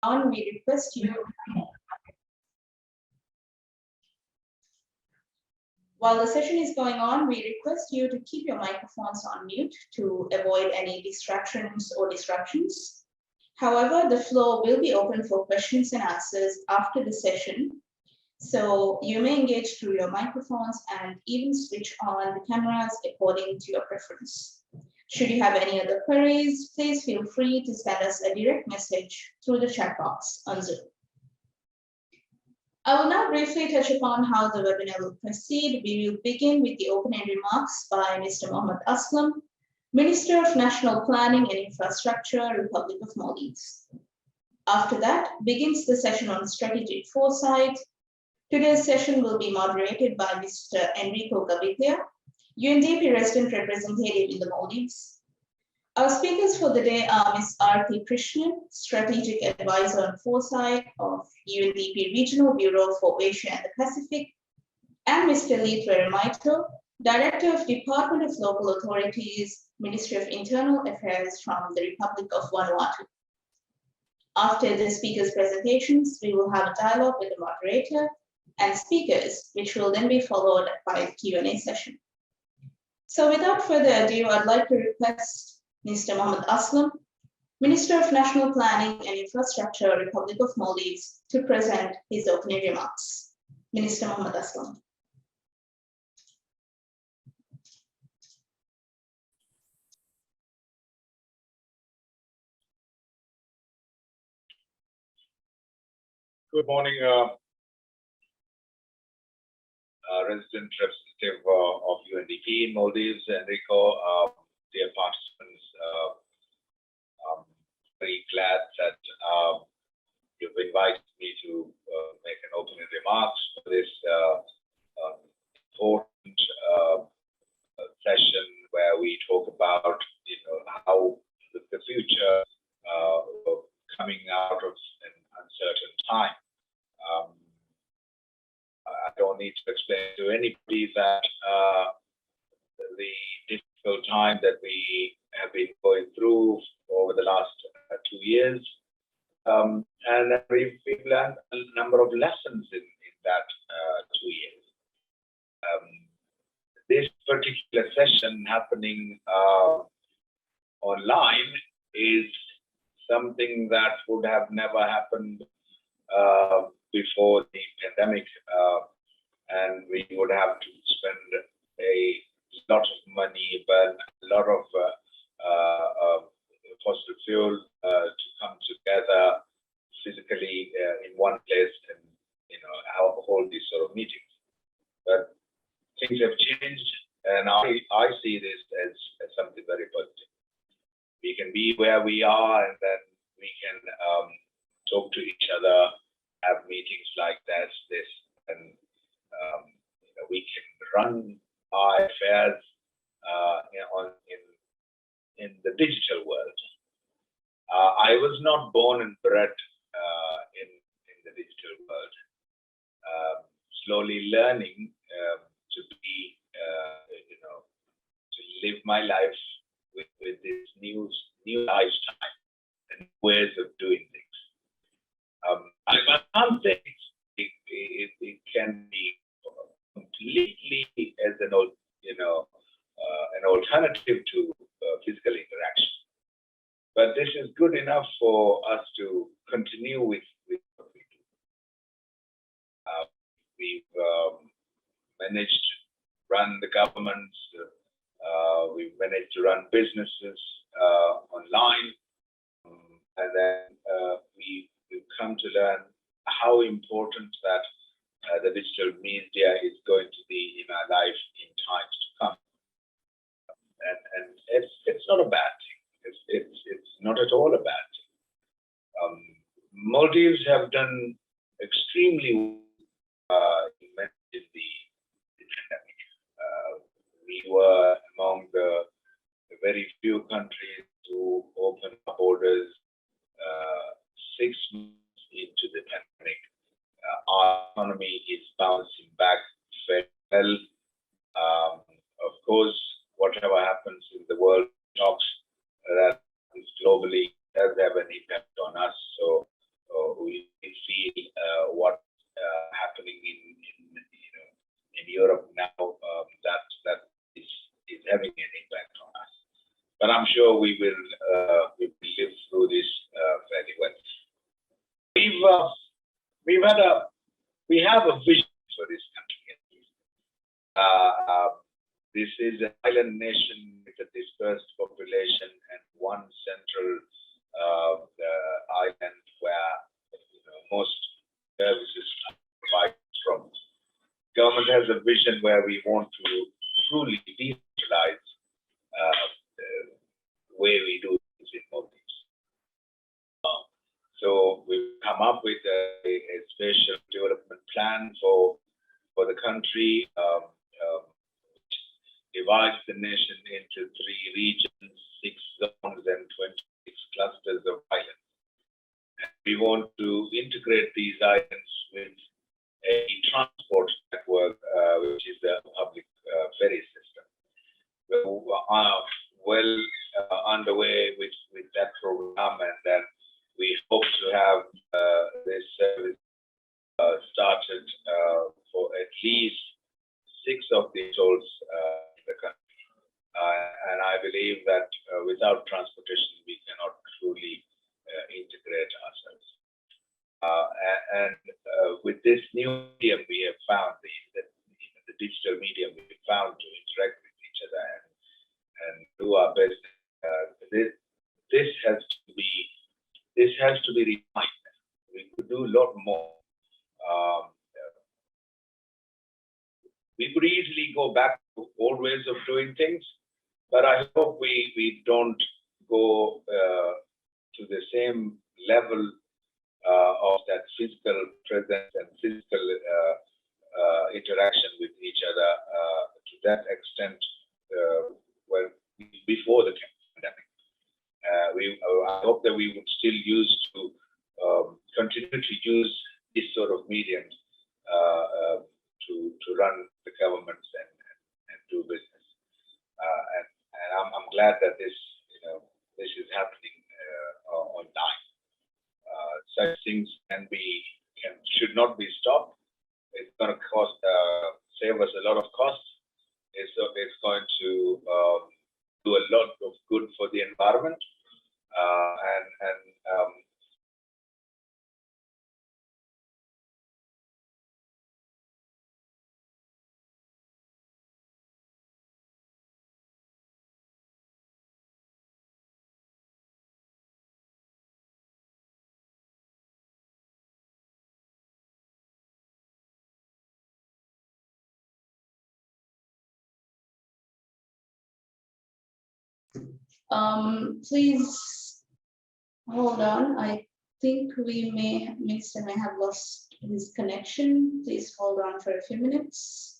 on, we request you, while the session is going on, we request you to keep your microphones on mute to avoid any distractions or disruptions. However, the floor will be open for questions and answers after the session. So you may engage through your microphones and even switch on the cameras according to your preference. Should you have any other queries, please feel free to send us a direct message through the chat box on Zoom. I will now briefly touch upon how the webinar will proceed. We will begin with the opening remarks by Mr. Mohammed Aslam, Minister of National Planning and Infrastructure, Republic of Maldives. After that, begins the session on strategic foresight. Today's session will be moderated by Mr. Enrico Gavitia, UNDP Resident Representative in the Maldives. Our speakers for the day are Ms. Arti Krishnan, Strategic Advisor on Foresight of UNDP Regional Bureau for Asia and the Pacific, and Mr. Lee Tweremaito, Director of Department of Local Authorities, Ministry of Internal Affairs from the Republic of Vanuatu. After the speakers' presentations, we will have a dialogue with the moderator and speakers, which will then be followed by a Q&A session. So without further ado, I'd like to request Mr. Mohammed Aslam, Minister of National Planning and Infrastructure, Republic of Maldives, to present his opening remarks. Minister Mohammed Aslam. Good morning, resident representative of UNDP in Maldives, Enrico, dear participants. I'm very glad that you've invited me to make an opening remarks for this important session where we talk about, how the future coming out of an uncertain time. I don't need to explain to anybody that the difficult time that we have been going through over the last 2 years, and we've learned a number of lessons in that 2 years. This particular session happening online is something that would have never happened before the pandemic, and we would have to spend a lot of money, burn a lot of fossil fuel to come together physically in one place and hold these sort of meetings. But things have changed, and I see this as something very positive. We can be where we are, and then we can talk to each other, have meetings like this, and we can run our affairs in the digital world. I was not born and bred in the digital world. Slowly learning to be, to live my life with this new lifestyle and ways of doing things. I can't say it can be completely as an alternative to physical interaction, but this is good enough for us to continue with what we do. We've managed to run the governments. We've managed to run businesses online, and then we've come to learn how important that the digital media is going to be in our life in times to come. And it's not a bad thing. It's not at all a bad thing. Maldives have done extremely in the pandemic. We were among the very few countries to open borders 6 months into the pandemic. Our economy is bouncing back very well. Of course, whatever happens in the world talks that is globally does have an impact on us. So sure we will live through this fairly well. We have a vision for this country. This is an island nation with a dispersed population and one central island where most services are provided from. Government has a vision where we want to truly decentralize the way we do things in Maldives. So we've come up with a spatial development plan for the country, which divides the nation into 3 regions, 6 zones, and 26 clusters of islands. And we want to integrate these islands with a transport network, which is the public ferry system. We are well underway with that program, and then we hope to have this service started for at least 6 of the atolls in the country. And I believe that without transportation, we cannot truly integrate ourselves. And with this new medium we have found, the digital medium we have found to interact with each other and do our best, this has to be refined. We could do a lot more. We could easily go back to old ways of doing things, but I hope we don't go to the same level of that physical presence and physical interaction with each other to that extent before the pandemic. I hope that we would still continue to use this sort of medium to run the governments and do business. And I'm glad that this is happening online. Such things should not be stopped. It's going to save us a lot of costs. It's going to do a lot of good for the environment. Please hold on. I think Minister may have lost his connection. Please hold on for a few minutes.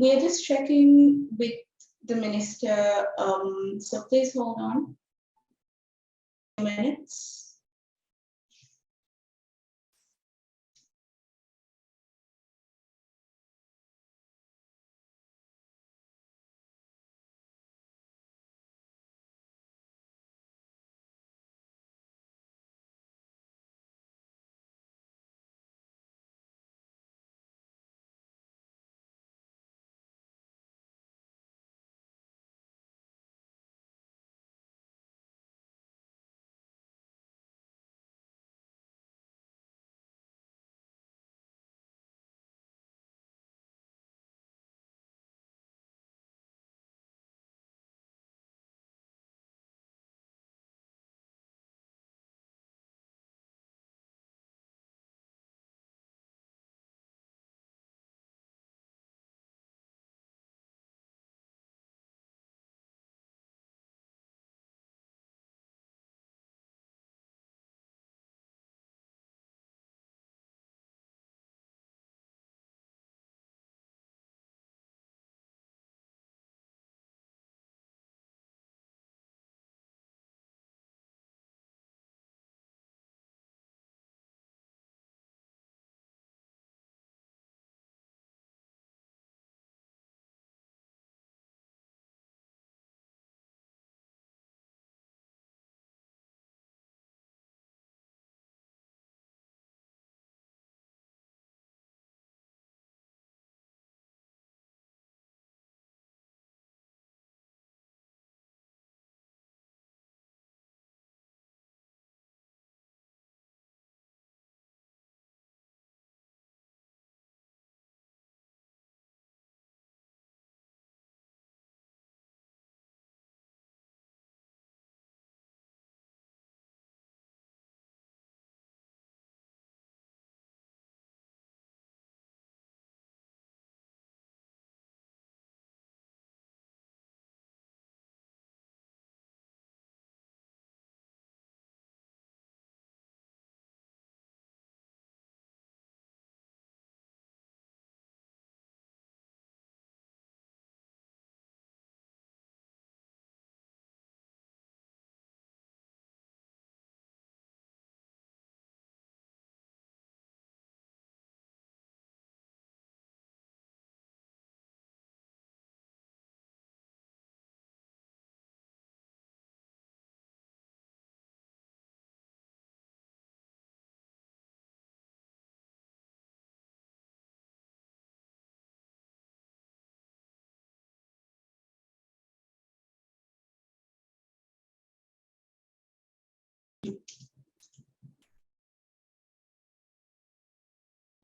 We are just checking with the minister, so please hold on a few minutes.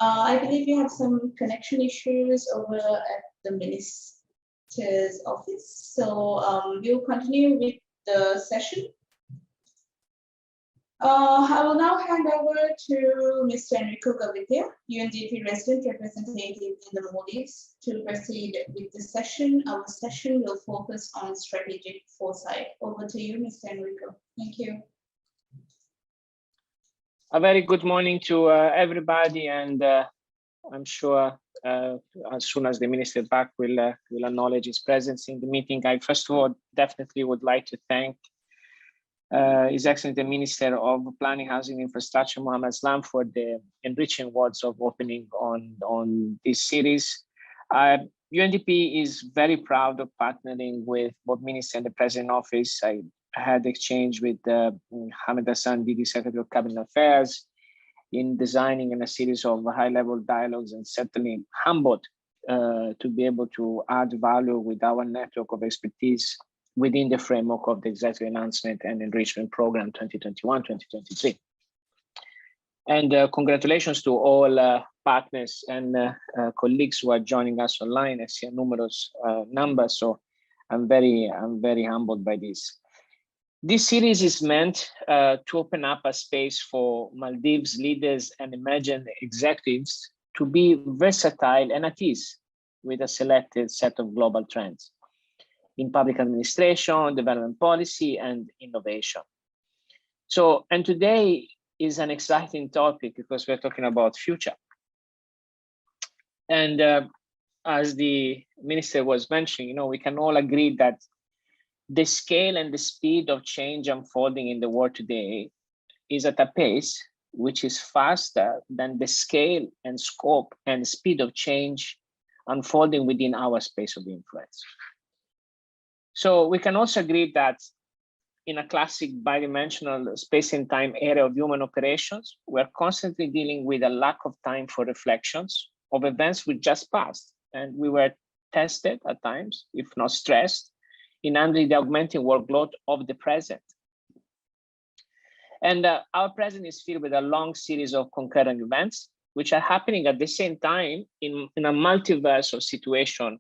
I believe you have some connection issues over at the minister's office. So we'll continue with the session. I will now hand over to Mr. Enrico Gavitia, UNDP resident representative in the Maldives, to proceed with the session. Our session will focus on strategic foresight. Over to you, Mr. Enrico. Thank you. A very good morning to everybody, and I'm sure as soon as the minister is back, we'll acknowledge his presence in the meeting. I first of all definitely would like to thank His Excellency the Minister of Planning, Housing, Infrastructure, Mohammed Aslam, for the enriching words of opening on this series. UNDP is very proud of partnering with both Minister and the President Office. I had exchange with Hamid Hassan, DD Secretary of Cabinet Affairs, in designing a series of high-level dialogues, and certainly humbled to be able to add value with our network of expertise within the framework of the Executive Enhancement and Enrichment Program 2021-2023. And congratulations to all partners and colleagues who are joining us online. I see a numerous numbers, so I'm very humbled by this. This series is meant to open up a space for Maldives leaders and emerging executives to be versatile and at ease with a selected set of global trends in public administration, development policy, and innovation. So, and today is an exciting topic because we're talking about future. And as the minister was mentioning, we can all agree that the scale and the speed of change unfolding in the world today is at a pace which is faster than the scale and scope and speed of change unfolding within our space of influence. So we can also agree that in a classic bidimensional space and time area of human operations, we're constantly dealing with a lack of time for reflections of events we just passed. And we were tested at times, if not stressed, in handling the augmenting workload of the present. And our present is filled with a long series of concurrent events, which are happening at the same time in a multiverse of situation,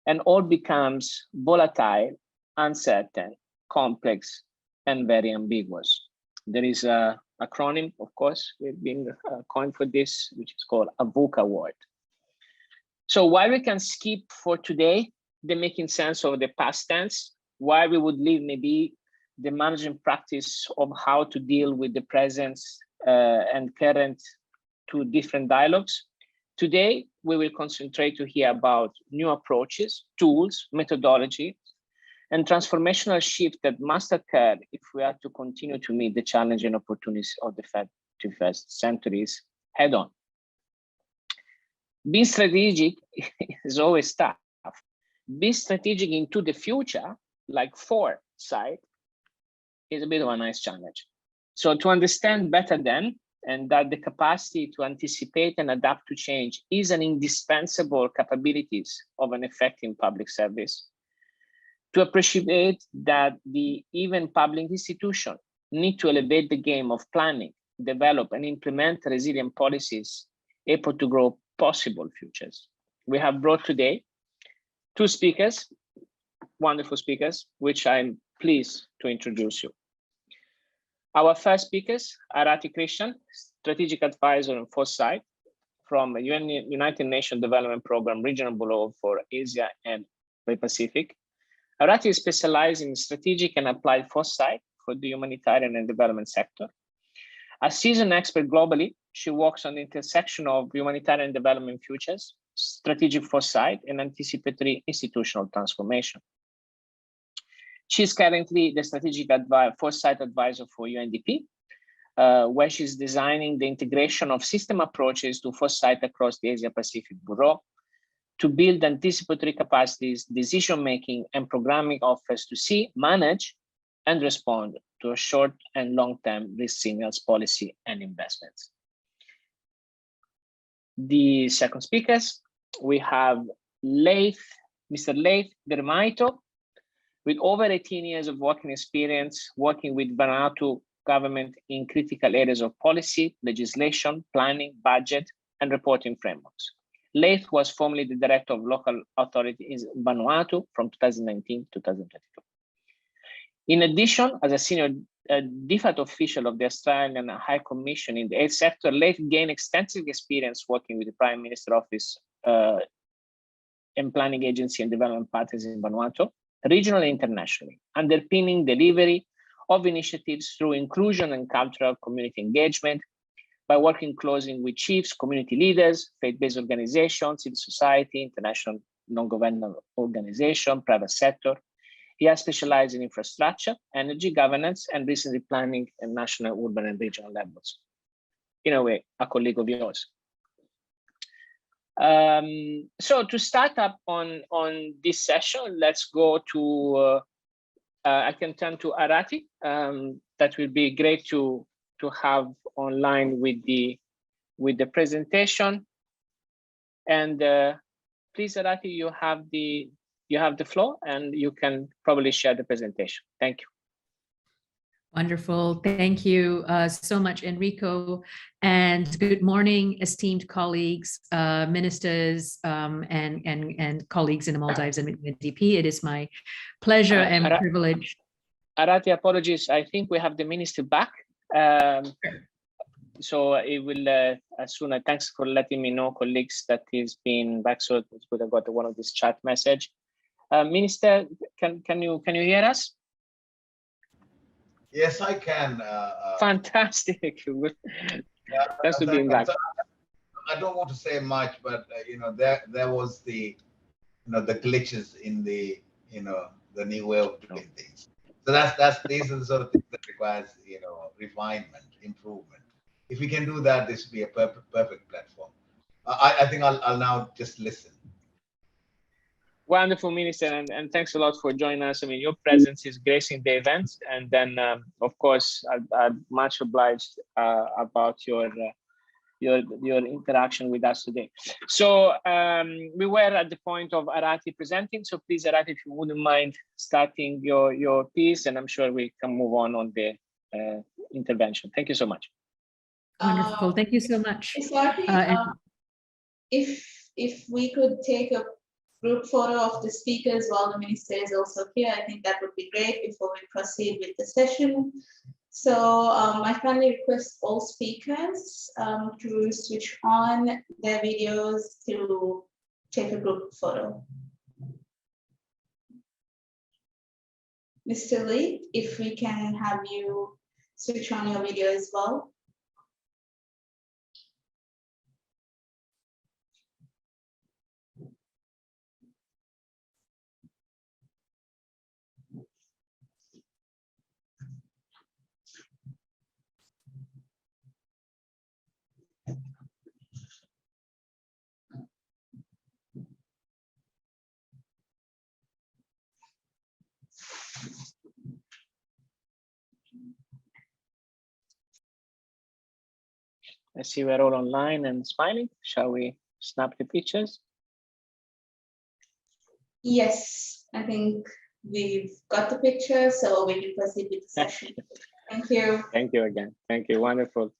and all becomes volatile, uncertain, complex, and very ambiguous. There is an acronym, of course, we've been coined for this, which is called a VUCA word. So while we can skip for today the making sense of the past tense, why we would leave maybe the management practice of how to deal with the present and current two different dialogues. Today, we will concentrate to hear about new approaches, tools, methodology, and transformational shift that must occur if we are to continue to meet the challenging opportunities of the 21st centuries head on. Being strategic is always tough. Be strategic into the future, like foresight, is a bit of a nice challenge. So to understand better then, and that the capacity to anticipate and adapt to change is an indispensable capabilities of an effective public service. To appreciate that the even public institutions need to elevate the game of planning, develop and implement resilient policies able to grow possible futures. We have brought today two speakers, wonderful speakers, which I'm pleased to introduce you. Our first speakers are Arati Krishnan, Strategic Advisor and Foresight from United Nations Development Program Regional Bureau for Asia and the Pacific. Arati is specialized in strategic and applied foresight for the humanitarian and development sector. A seasoned expert globally, she works on the intersection of humanitarian development futures, strategic foresight, and anticipatory institutional transformation. She is currently the strategic foresight advisor for UNDP, where she's designing the integration of system approaches to foresight across the Asia-Pacific Bureau to build anticipatory capacities, decision-making, and programming offers to see, manage, and respond to a short and long-term risk signals, policy, and investments. The second speakers, we have Mr. Leith Dermaito, with over 18 years of working experience, working with Vanuatu government in critical areas of policy, legislation, planning, budget, and reporting frameworks. Leith was formerly the director of local authority in Vanuatu from 2019 to 2022. In addition, as a senior de facto official of the Australian High Commission in the aid sector, Leith gained extensive experience working with the Prime Minister Office and Planning Agency and Development Partners in Vanuatu, regionally and internationally, underpinning delivery of initiatives through inclusion and cultural community engagement by working closely with chiefs, community leaders, faith-based organizations, civil society, international non-governmental organization, private sector. He has specialized in infrastructure, energy, governance, and recently planning at national, urban, and regional levels. In a way, a colleague of yours. So to start up on this session, let's go to, I can turn to Arati. That will be great to have online with the presentation. And please, Arati, you have the floor, and you can probably share the presentation. Thank you. Wonderful. Thank you so much, Enrico. And good morning, esteemed colleagues, ministers, and colleagues in the Maldives and EEEP. It is my pleasure and privilege. Arati, apologies. I think we have the minister back. So it will, as soon as, thanks for letting me know, colleagues, that he's been back. So it would have got one of this chat message. Minister, can you hear us? Yes, I can. Fantastic. Thanks for being back. I don't want to say much, but there was the the glitches in the the new way of doing things. So these are the sort of things that requires refinement, improvement. If we can do that, this would be a perfect platform. I think I'll now just listen. Wonderful, Minister, and thanks a lot for joining us. I mean, your presence is gracing the event, and then, of course, I'm much obliged about your interaction with us today. So we were at the point of Arati presenting. So please, Arati, if you wouldn't mind starting your piece, and I'm sure we can move on the intervention. Thank you so much. Wonderful. Thank you so much. If we could take a group photo of the speakers while the minister is also here, I think that would be great before we proceed with the session. So I kindly request all speakers to switch on their videos to take a group photo. Mr. Lee, if we can have you switch on your video as well. I see we're all online and smiling. Shall we snap the pictures? Yes, I think we've got the picture, so we can proceed with the session. Thank you. Thank you again. Thank you. Wonderful.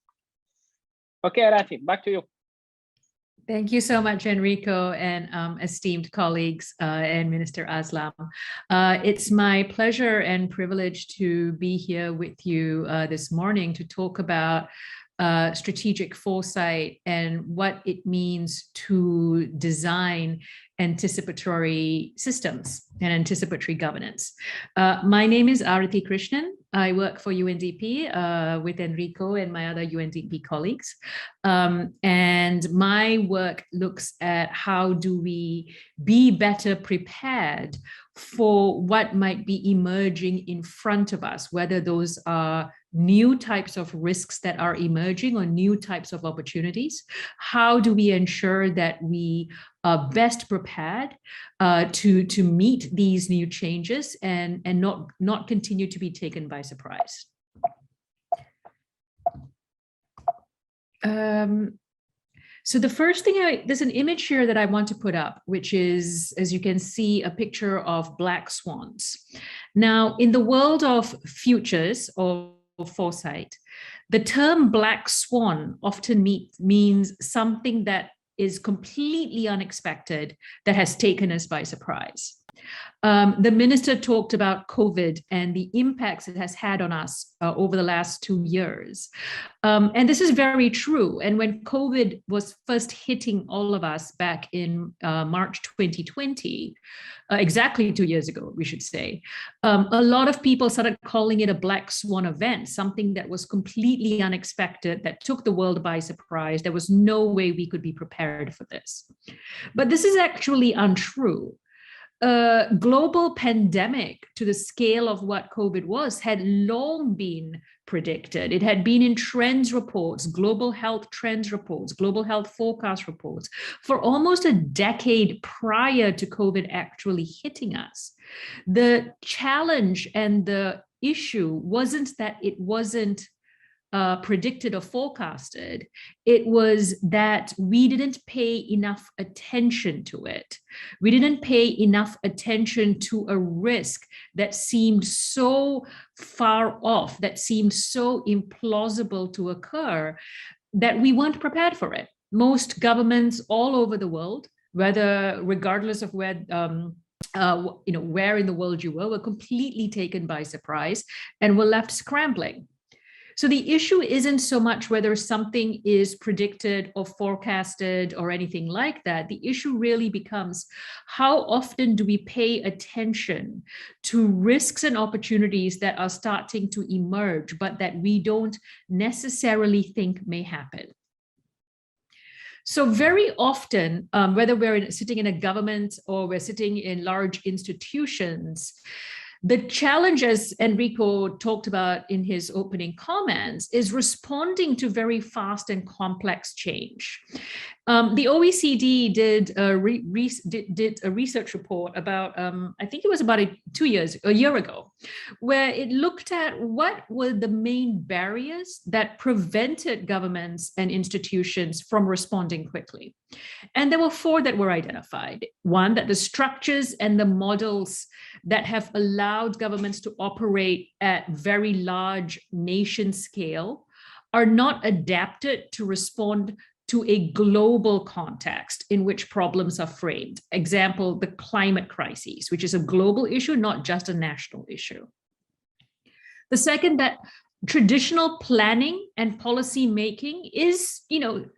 Okay, Arati, back to you. Thank you so much, Enrico, and esteemed colleagues and Minister Aslam. It's my pleasure and privilege to be here with you this morning to talk about strategic foresight and what it means to design anticipatory systems and anticipatory governance. My name is Arati Krishnan. I work for UNDP with Enrico and my other UNDP colleagues. And my work looks at how do we be better prepared for what might be emerging in front of us, whether those are new types of risks that are emerging or new types of opportunities. How do we ensure that we are best prepared to meet these new changes and not continue to be taken by surprise? So the first thing, there's an image here that I want to put up, which is, as you can see, a picture of black swans. Now, in the world of futures or foresight. The term black swan often means something that is completely unexpected, that has taken us by surprise. The minister talked about COVID and the impacts it has had on us over the last 2 years. And this is very true. And when COVID was first hitting all of us back in March 2020, exactly 2 years ago, we should say, a lot of people started calling it a black swan event, something that was completely unexpected, that took the world by surprise. There was no way we could be prepared for this. But this is actually untrue. A global pandemic to the scale of what COVID was had long been predicted. It had been in trends reports, global health trends reports, global health forecast reports for almost a decade prior to COVID actually hitting us. The challenge and the issue wasn't that it wasn't predicted or forecasted. It was that we didn't pay enough attention to it. We didn't pay enough attention to a risk that seemed so far off, that seemed so implausible to occur, that we weren't prepared for it. Most governments all over the world, regardless of where where in the world you were completely taken by surprise and were left scrambling. So the issue isn't so much whether something is predicted or forecasted or anything like that. The issue really becomes, how often do we pay attention to risks and opportunities that are starting to emerge, but that we don't necessarily think may happen? So very often, whether we're sitting in a government or we're sitting in large institutions, the challenge, as Enrico talked about in his opening comments, is responding to very fast and complex change. The OECD did a research report about, I think it was about a year ago, where it looked at what were the main barriers that prevented governments and institutions from responding quickly. And there were 4 that were identified. One, that the structures and the models that have allowed governments to operate at very large nation scale are not adapted to respond to a global context in which problems are framed. Example, the climate crisis, which is a global issue, not just a national issue. The second, that traditional planning and policy making is,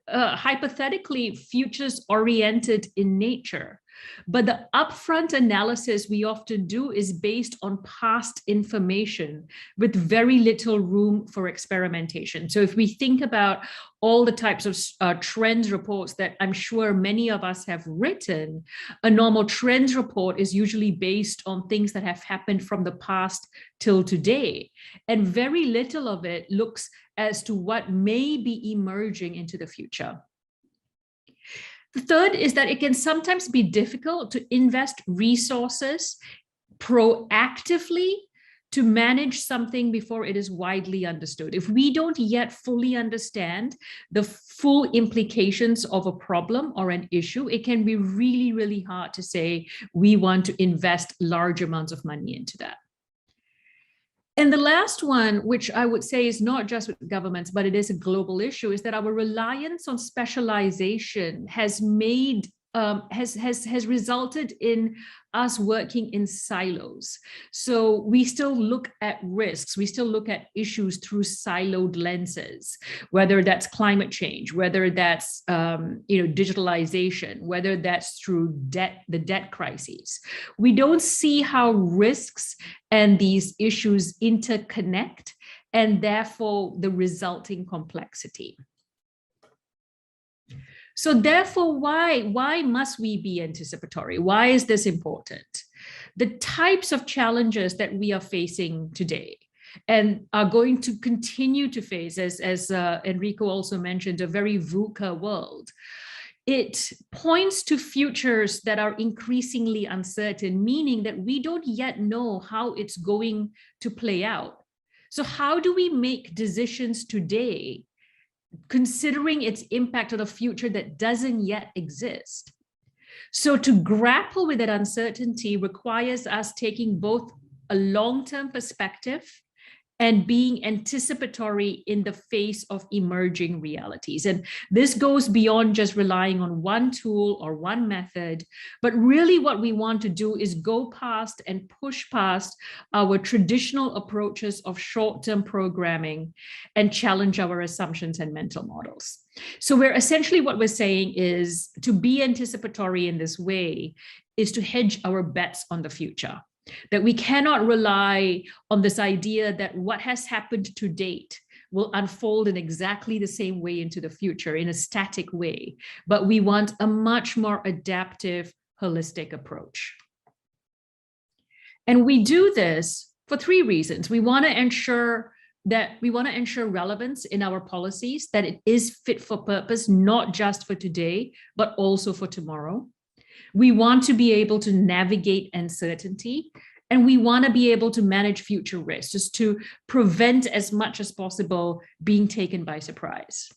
hypothetically futures oriented in nature. But the upfront analysis we often do is based on past information with very little room for experimentation. So if we think about all the types of trends reports that I'm sure many of us have written, a normal trends report is usually based on things that have happened from the past till today. And very little of it looks as to what may be emerging into the future. The third is that it can sometimes be difficult to invest resources proactively to manage something before it is widely understood. If we don't yet fully understand the full implications of a problem or an issue, it can be really, really hard to say we want to invest large amounts of money into that. And the last one, which I would say is not just with governments, but it is a global issue, is that our reliance on specialization has made has resulted in us working in silos. So we still look at risks, we still look at issues through siloed lenses, whether that's climate change, whether that's digitalization, whether that's through the debt crises. We don't see how risks and these issues interconnect, and therefore the resulting complexity. So therefore, why must we be anticipatory? Why is this important? The types of challenges that we are facing today and are going to continue to face, as Enrico also mentioned, a very VUCA world. It points to futures that are increasingly uncertain, meaning that we don't yet know how it's going to play out. So how do we make decisions today considering its impact on a future that doesn't yet exist? So to grapple with that uncertainty requires us taking both a long-term perspective and being anticipatory in the face of emerging realities. And this goes beyond just relying on one tool or one method, but really what we want to do is go past and push past our traditional approaches of short-term programming and challenge our assumptions and mental models. So we're essentially, what we're saying is to be anticipatory in this way is to hedge our bets on the future. That we cannot rely on this idea that what has happened to date will unfold in exactly the same way into the future in a static way, but we want a much more adaptive, holistic approach. And we do this for three reasons. We want to ensure relevance in our policies, that it is fit for purpose, not just for today, but also for tomorrow. We want to be able to navigate uncertainty, and we want to be able to manage future risks, just to prevent as much as possible being taken by surprise.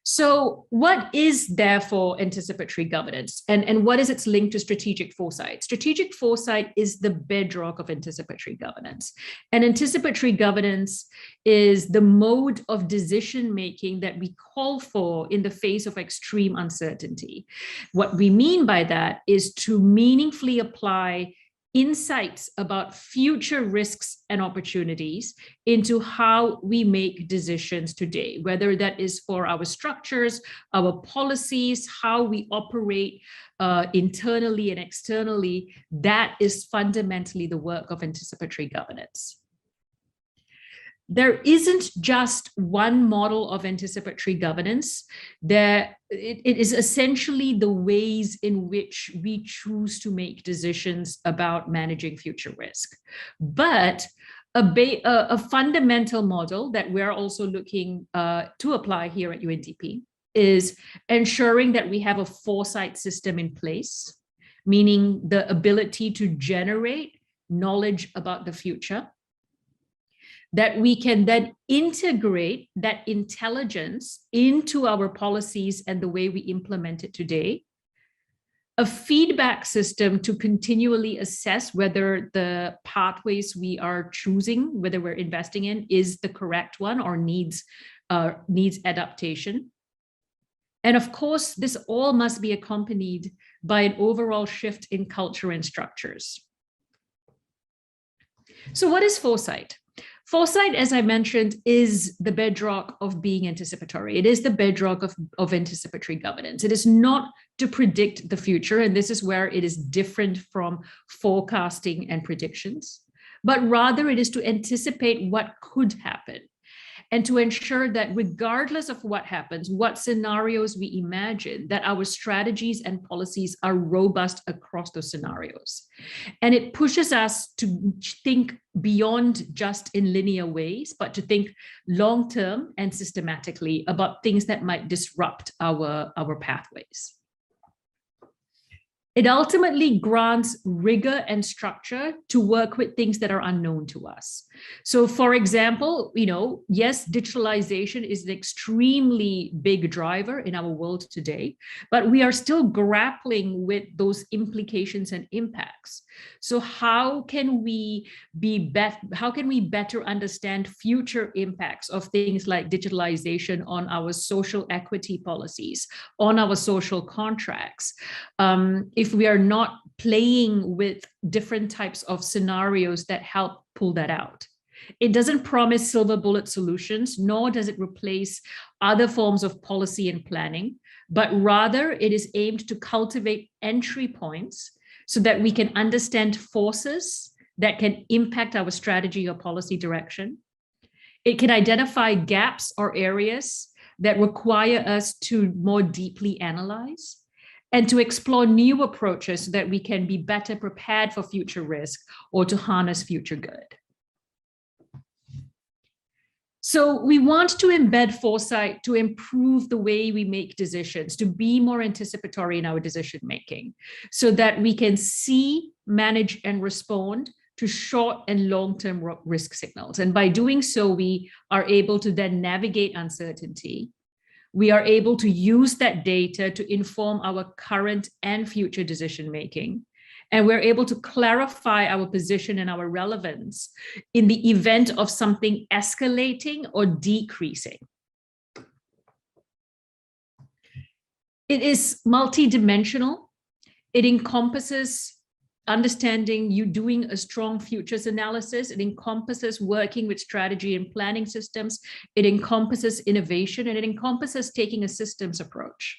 So what is therefore anticipatory governance, and what is its link to strategic foresight? Strategic foresight is the bedrock of anticipatory governance. And anticipatory governance is the mode of decision-making that we call for in the face of extreme uncertainty. What we mean by that is to meaningfully apply insights about future risks and opportunities into how we make decisions today, whether that is for our structures, our policies, how we operate internally and externally. That is fundamentally the work of anticipatory governance. There isn't just one model of anticipatory governance. It is essentially the ways in which we choose to make decisions about managing future risk. But a fundamental model that we're also looking to apply here at UNDP is ensuring that we have a foresight system in place, meaning the ability to generate knowledge about the future, that we can then integrate that intelligence into our policies and the way we implement it today, a feedback system to continually assess whether the pathways we are choosing, whether we're investing in, is the correct one or needs adaptation. And of course, this all must be accompanied by an overall shift in culture and structures. So what is foresight? Foresight, as I mentioned, is the bedrock of being anticipatory. It is the bedrock of anticipatory governance. It is not to predict the future, and this is where it is different from forecasting and predictions, but rather it is to anticipate what could happen and to ensure that regardless of what happens, what scenarios we imagine, that our strategies and policies are robust across those scenarios. And it pushes us to think beyond just in linear ways, but to think long-term and systematically about things that might disrupt our pathways. It ultimately grants rigor and structure to work with things that are unknown to us. So for example, yes, digitalization is an extremely big driver in our world today, but we are still grappling with those implications and impacts. So how can we better understand future impacts of things like digitalization on our social equity policies, on our social contracts, if we are not playing with different types of scenarios that help pull that out? It doesn't promise silver bullet solutions, nor does it replace other forms of policy and planning, but rather it is aimed to cultivate entry points so that we can understand forces that can impact our strategy or policy direction. It can identify gaps or areas that require us to more deeply analyze, and to explore new approaches so that we can be better prepared for future risk or to harness future good. So we want to embed foresight to improve the way we make decisions, to be more anticipatory in our decision making, so that we can see, manage, and respond to short and long-term risk signals. And by doing so, we are able to then navigate uncertainty. We are able to use that data to inform our current and future decision making. And we're able to clarify our position and our relevance in the event of something escalating or decreasing. It is multidimensional. It encompasses understanding you doing a strong futures analysis. It encompasses working with strategy and planning systems. It encompasses innovation, and it encompasses taking a systems approach.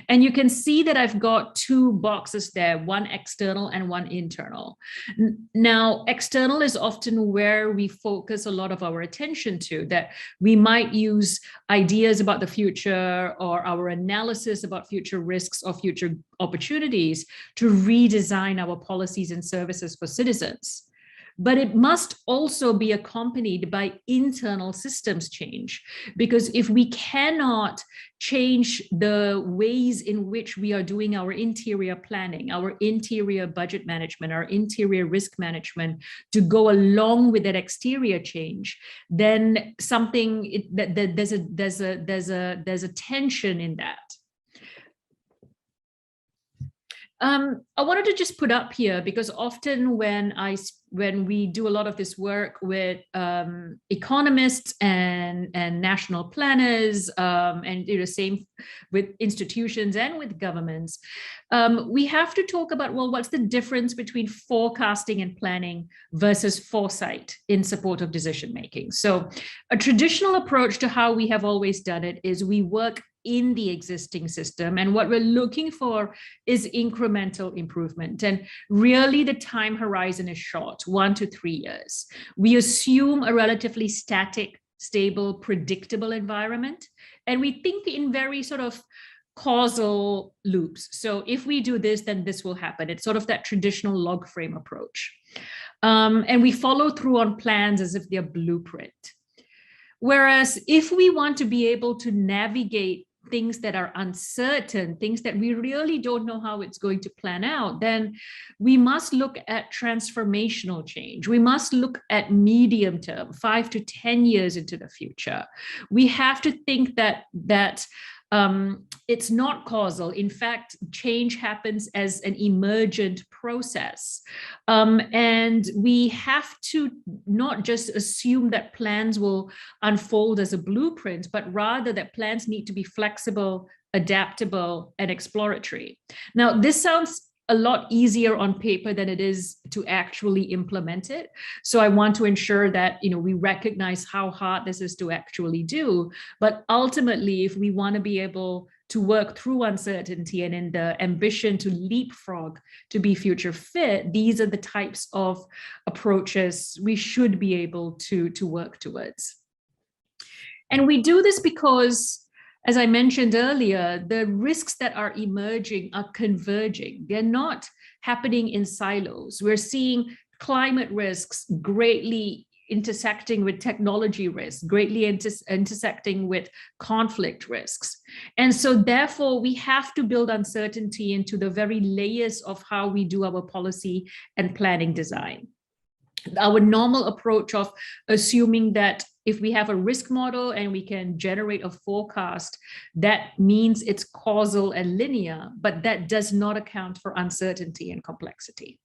And you can see that I've got two boxes there, one external and one internal. Now, external is often where we focus a lot of our attention to, that we might use ideas about the future or our analysis about future risks or future opportunities to redesign our policies and services for citizens. But it must also be accompanied by internal systems change, because if we cannot change the ways in which we are doing our interior planning, our interior budget management, our interior risk management to go along with that exterior change, then there's a tension in that. I wanted to just put up here, because often when we do a lot of this work with economists and national planners, and same with institutions and with governments, we have to talk about, well, what's the difference between forecasting and planning versus foresight in support of decision making? So a traditional approach to how we have always done it is we work in the existing system, and what we're looking for is incremental improvement. And really the time horizon is short, 1 to 3 years. We assume a relatively static, stable, predictable environment, and we think in very sort of causal loops. So if we do this, then this will happen. It's sort of that traditional log frame approach. And we follow through on plans as if they're blueprint. Whereas if we want to be able to navigate things that are uncertain, things that we really don't know how it's going to plan out, then we must look at transformational change. We must look at medium term, 5 to 10 years into the future. We have to think that it's not causal. In fact, change happens as an emergent process. And we have to not just assume that plans will unfold as a blueprint, but rather that plans need to be flexible, adaptable, and exploratory. Now, this sounds a lot easier on paper than it is to actually implement it. So I want to ensure that, we recognize how hard this is to actually do. But ultimately, if we want to be able to work through uncertainty and in the ambition to leapfrog to be future fit, these are the types of approaches we should be able to work towards. And we do this because, as I mentioned earlier, the risks that are emerging are converging. They're not happening in silos. We're seeing climate risks greatly intersecting with technology risks, greatly intersecting with conflict risks. And so therefore, we have to build uncertainty into the very layers of how we do our policy and planning design. Our normal approach of assuming that if we have a risk model and we can generate a forecast, that means it's causal and linear, but that does not account for uncertainty and complexity.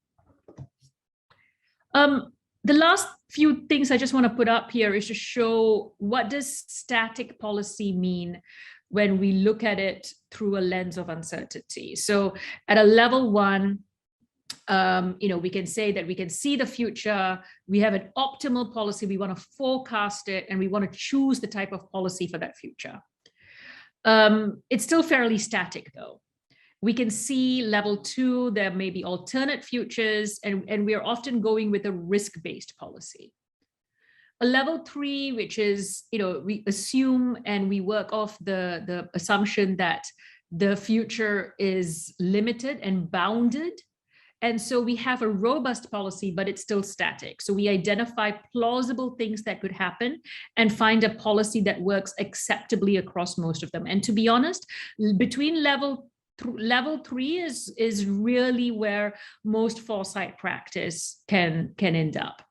The last few things I just want to put up here is to show, what does static policy mean when we look at it through a lens of uncertainty? So at a level 1, we can say that we can see the future, we have an optimal policy, we want to forecast it, and we want to choose the type of policy for that future. It's still fairly static though. We can see level 2, there may be alternate futures, and we're often going with a risk-based policy. A level 3, which is, we assume and we work off the assumption that the future is limited and bounded. And so we have a robust policy, but it's still static. So we identify plausible things that could happen and find a policy that works acceptably across most of them. And to be honest, between level 3 is really where most foresight practice can end up.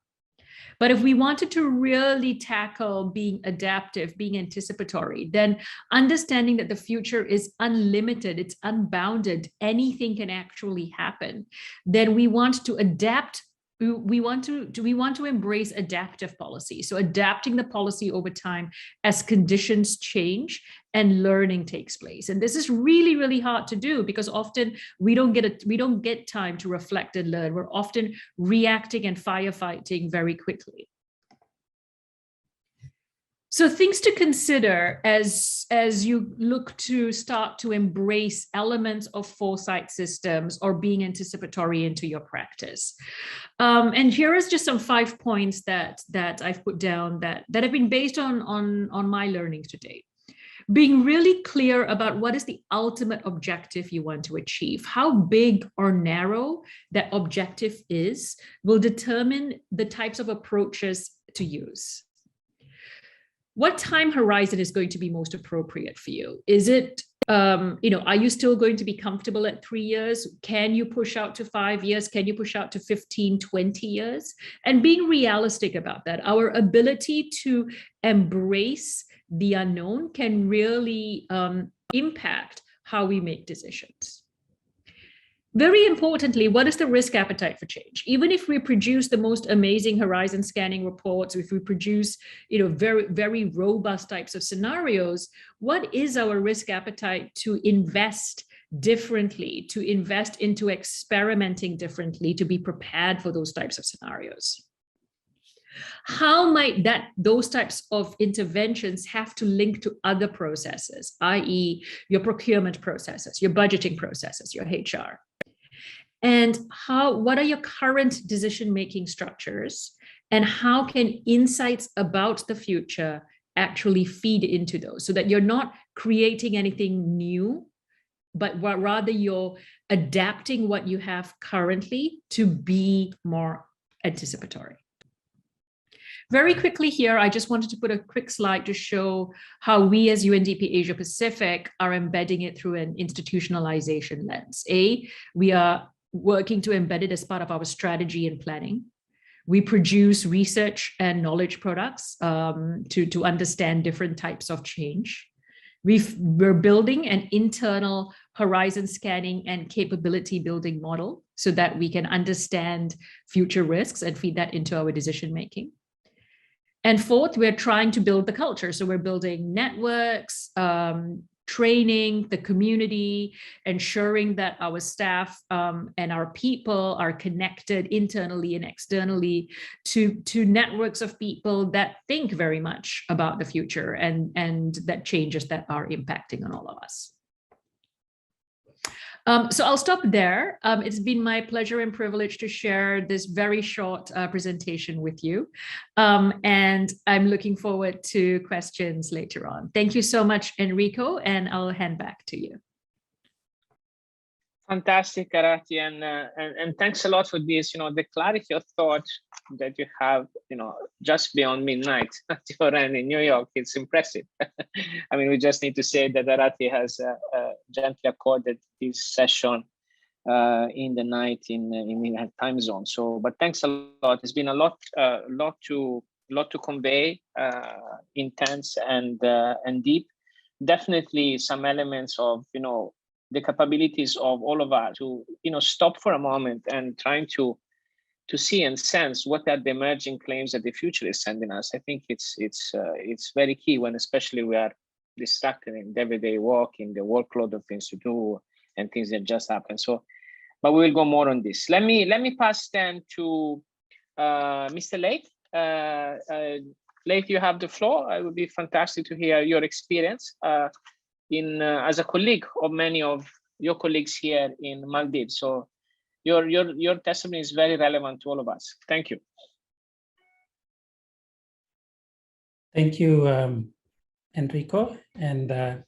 But if we wanted to really tackle being adaptive, being anticipatory, then understanding that the future is unlimited, it's unbounded, anything can actually happen, then we want to adapt. We want to embrace adaptive policy. So adapting the policy over time as conditions change and learning takes place. And this is really, really hard to do because often we don't get time to reflect and learn. We're often reacting and firefighting very quickly. So things to consider as you look to start to embrace elements of foresight systems or being anticipatory into your practice. And here is just some 5 points that I've put down that have been based on my learnings to date. Being really clear about what is the ultimate objective you want to achieve. How big or narrow that objective is will determine the types of approaches to use. What time horizon is going to be most appropriate for you? Is it, are you still going to be comfortable at 3 years? Can you push out to 5 years? Can you push out to 15, 20 years? And being realistic about that. Our ability to embrace the unknown can really impact how we make decisions. Very importantly, what is the risk appetite for change? Even if we produce the most amazing horizon scanning reports, if we produce, very, very robust types of scenarios, what is our risk appetite to invest differently, to invest into experimenting differently, to be prepared for those types of scenarios? How might those types of interventions have to link to other processes, i.e. your procurement processes, your budgeting processes, your HR? And what are your current decision-making structures? And how can insights about the future actually feed into those so that you're not creating anything new, but rather you're adapting what you have currently to be more anticipatory? Very quickly here, I just wanted to put a quick slide to show how we as UNDP Asia Pacific are embedding it through an institutionalization lens. We are working to embed it as part of our strategy and planning. We produce research and knowledge products to understand different types of change. We're building an internal horizon scanning and capability building model so that we can understand future risks and feed that into our decision making. And fourth, we're trying to build the culture. So we're building networks, training the community, ensuring that our staff and our people are connected internally and externally to networks of people that think very much about the future and that changes that are impacting on all of us. So I'll stop there. It's been my pleasure and privilege to share this very short presentation with you. And I'm looking forward to questions later on. Thank you so much, Enrico, and I'll hand back to you. Fantastic, Arati, and thanks a lot for this. The clarity of thought that you have, just beyond midnight you're in New York, it's impressive. I mean, we just need to say that Arati has gently accorded this session in the night in her time zone. So, but thanks a lot. It's been a lot to convey, intense and deep. Definitely some elements of the capabilities of all of us to stop for a moment and trying to see and sense what are the emerging claims that the future is sending us. I think it's very key when especially we are distracted in the everyday work, in the workload of things to do and things that just happen. So, but we will go more on this. Let me pass then to Mr. Lake. Lake, you have the floor. It would be fantastic to hear your experience as a colleague of many of your colleagues here in Maldives. So your testimony is very relevant to all of us. Thank you. Thank you, Enrico, and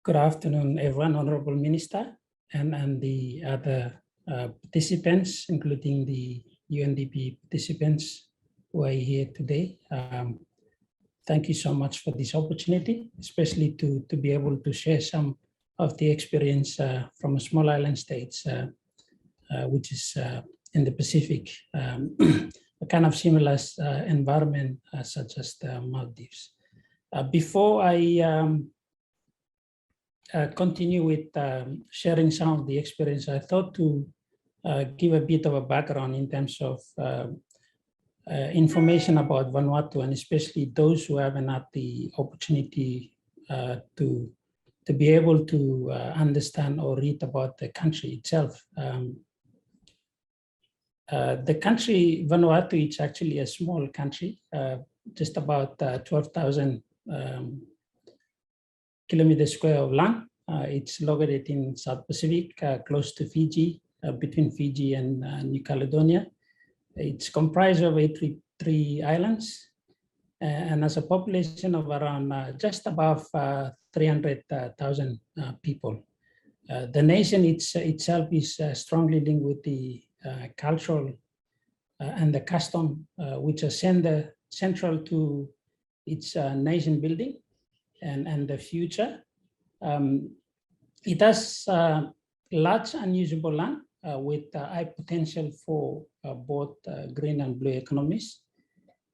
good afternoon, everyone, Honorable Minister, and the other participants, including the UNDP participants who are here today. Thank you so much for this opportunity, especially to be able to share some of the experience from a small island state, which is in the Pacific, a kind of similar environment such as the Maldives. Before I continue with sharing some of the experience, I thought to give a bit of a background in terms of information about Vanuatu, and especially those who haven't had the opportunity to be able to understand or read about the country itself. The country Vanuatu is actually a small country, just about 12,000 kilometers square of land. It's located in South Pacific, close to Fiji, between Fiji and New Caledonia. It's comprised of 83 islands and has a population of around just above 300,000 people. The nation itself is strongly linked with the cultural and the custom, which are central to its nation building and the future. It has large unusable land with high potential for both green and blue economies.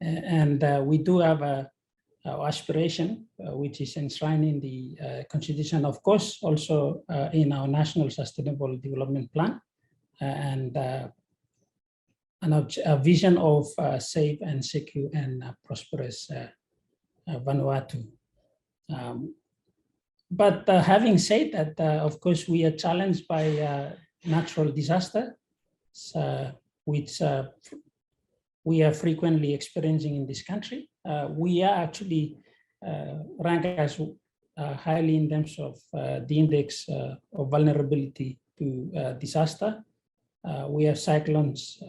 And we do have our aspiration, which is enshrined in the Constitution, of course, also in our National Sustainable Development Plan, and a vision of safe and secure and prosperous Vanuatu. But having said that, of course, we are challenged by natural disaster, which we are frequently experiencing in this country. We are actually ranked as highly in terms of the index of vulnerability to disaster. We have cyclones,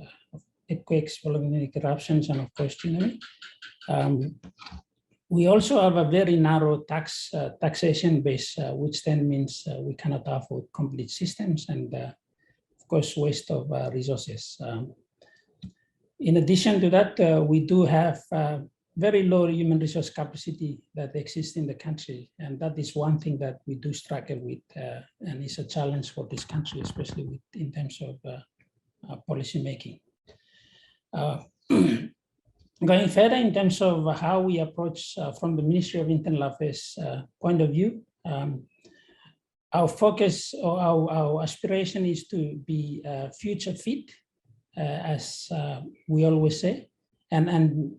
earthquakes, volcanic eruptions, and of course, tsunami. We also have a very narrow taxation base, which then means we cannot afford complete systems and, of course, waste of resources. In addition to that, we do have very low human resource capacity that exists in the country. And that is one thing that we do struggle with, and it's a challenge for this country, especially in terms of policy making. Going further in terms of how we approach from the Ministry of Internal Affairs point of view, our focus or our aspiration is to be future fit, as we always say, and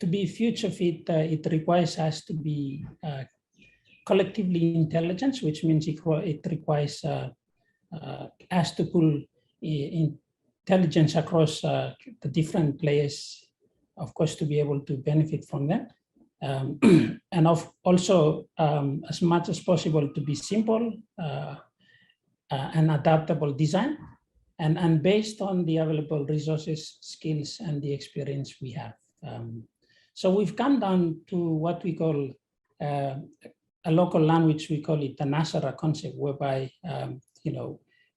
to be future fit, it requires us to be collectively intelligent, which means it requires us to pull intelligence across the different players, of course, to be able to benefit from them. And also, as much as possible, to be simple and adaptable design, and based on the available resources, skills, and the experience we have. So we've come down to what we call a local language, we call it the Nasara concept, whereby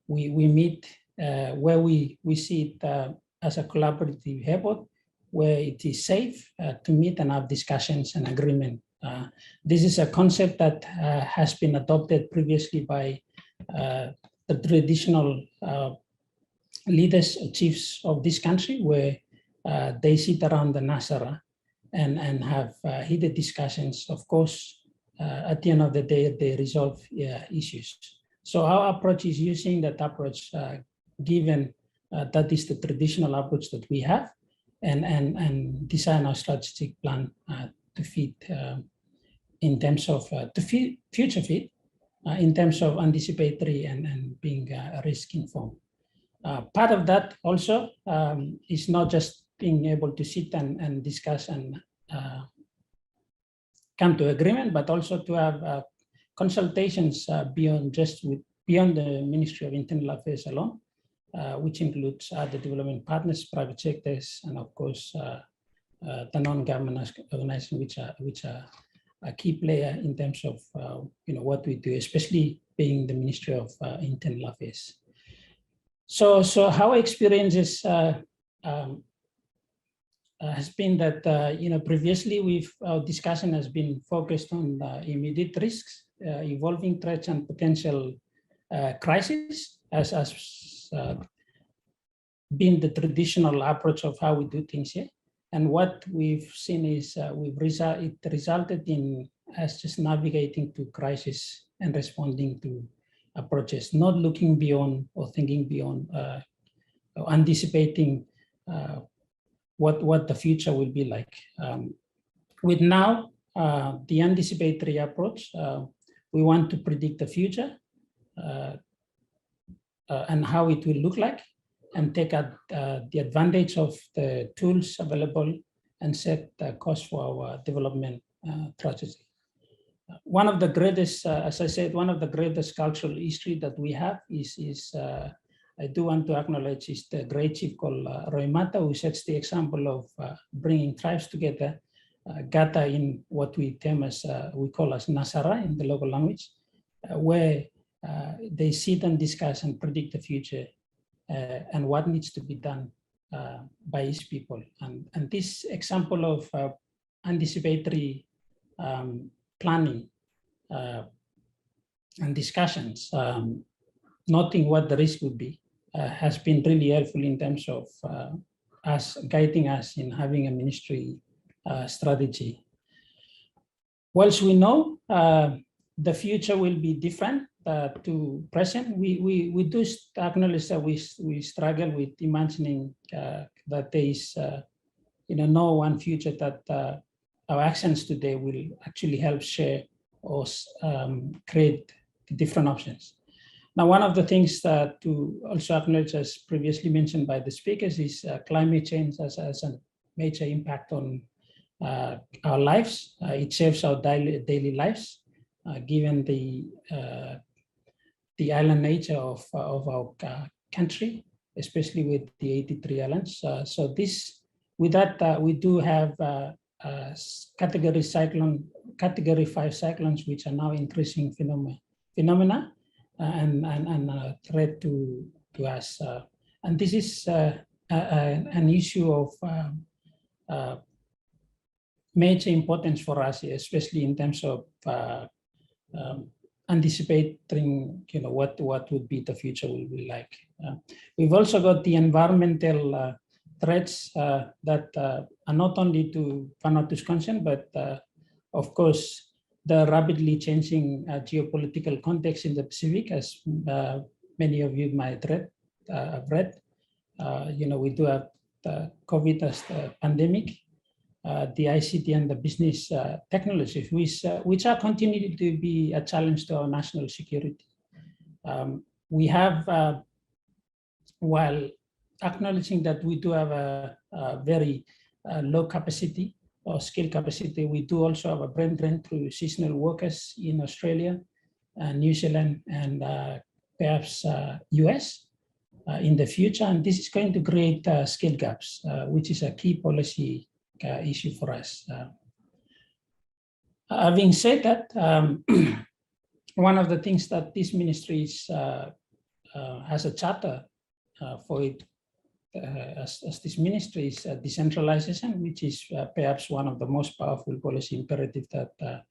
we meet where we see it as a collaborative effort, where it is safe to meet and have discussions and agreement. This is a concept that has been adopted previously by the traditional leaders, chiefs of this country, where they sit around the Nasara and have heated discussions. Of course, at the end of the day, they resolve issues. So our approach is using that approach, given that is the traditional approach that we have, and design our strategic plan to fit in terms of future fit, in terms of anticipatory and being risk informed. Part of that also is not just being able to sit and discuss and come to agreement, but also to have consultations beyond the Ministry of Internal Affairs alone, which includes the development partners, private sectors, and of course the non-government organizations, which are a key player in terms of what we do, especially being the Ministry of Internal Affairs. So our experiences has been that previously our discussion has been focused on immediate risks, evolving threats, and potential crises as been the traditional approach of how we do things here. And what we've seen is it resulted in us just navigating to crisis and responding to approaches, not looking beyond or thinking beyond, or anticipating what the future will be like. With now, the anticipatory approach, we want to predict the future and how it will look like, and take the advantage of the tools available and set the course for our development strategy. One of the greatest, as I said, one of the greatest cultural history that we have is I do want to acknowledge is the great chief called Roy Mata, who sets the example of bringing tribes together, gather in what we term as, we call as Nasara in the local language, where they sit and discuss and predict the future and what needs to be done by each people. And this example of anticipatory planning and discussions, noting what the risk would be, has been really helpful in terms of us guiding us in having a ministry strategy. Whilst we know the future will be different to present, we do acknowledge that we struggle with imagining that there is no one future that our actions today will actually help share or create different options. Now, one of the things that to also acknowledge, as previously mentioned by the speakers, is climate change as a major impact on our lives. It shapes our daily lives, given the island nature of our country, especially with the 83 islands. So this, with that, we do have category 5 cyclones, which are now increasing phenomena and a threat to us. And this is an issue of major importance for us, especially in terms of anticipating, what would be the future will be like. We've also got the environmental threats that are not only to Vanuatu's concern, but of course, the rapidly changing geopolitical context in the Pacific, as many of you might have read. We do have the COVID as the pandemic, the ICT and the business technologies, which are continuing to be a challenge to our national security. We have, while acknowledging that we do have a very low capacity or skill capacity, we do also have a brain drain through seasonal workers in Australia, New Zealand, and perhaps US in the future. And this is going to create skill gaps, which is a key policy issue for us. Having said that, one of the things that this ministry has a charter for it, as this ministry, is decentralization, which is perhaps one of the most powerful policy imperatives that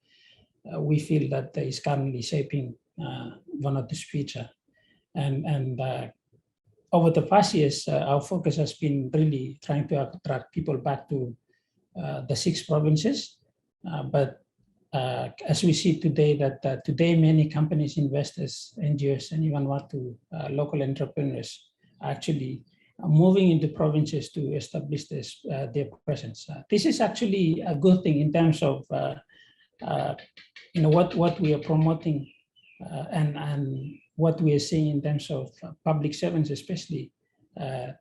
we feel that is currently shaping Vanuatu's future. And over the past years, our focus has been really trying to attract people back to the 6 provinces. But as we see today, that today many companies, investors, NGOs, and even local entrepreneurs are actually moving into provinces to establish their presence. This is actually a good thing in terms of what we are promoting and what we are seeing in terms of public servants, especially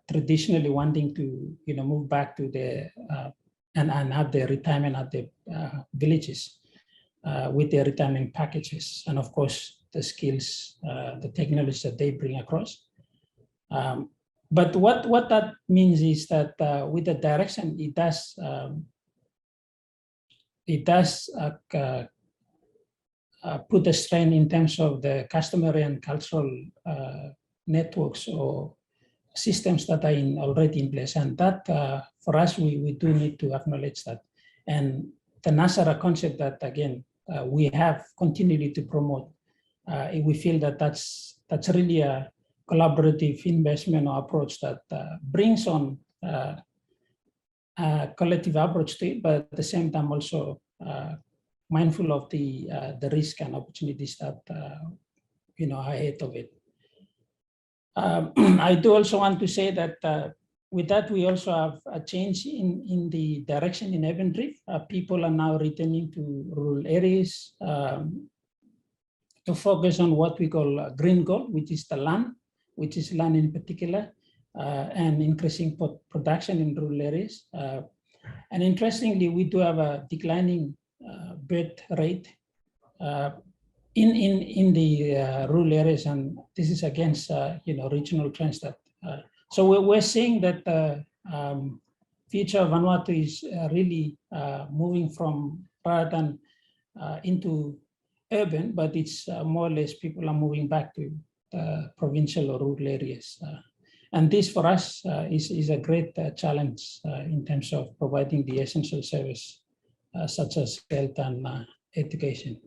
traditionally wanting to move back to their and have their retirement at their villages with their retirement packages, and of course the skills, the technology that they bring across. But what that means is that with the direction, it does put a strain in terms of the customary and cultural networks or systems that are already in place. And that, for us, we do need to acknowledge that. And the Nasara concept that, again, we have continued to promote, we feel that that's really a collaborative investment or approach that brings on collective approach to it, but at the same time also mindful of the risk and opportunities that are ahead of it. I do also want to say that with that, we also have a change in the direction in Urban Reef. People are now returning to rural areas to focus on what we call green goal, which is the land, which is land in particular, and increasing production in rural areas. And interestingly, we do have a declining birth rate in the rural areas, and this is against regional trends. That so we're seeing that the future of Vanuatu is really moving from rather than into urban, but it's more or less people are moving back to provincial or rural areas. And this for us is a great challenge in terms of providing the essential service such as health and education.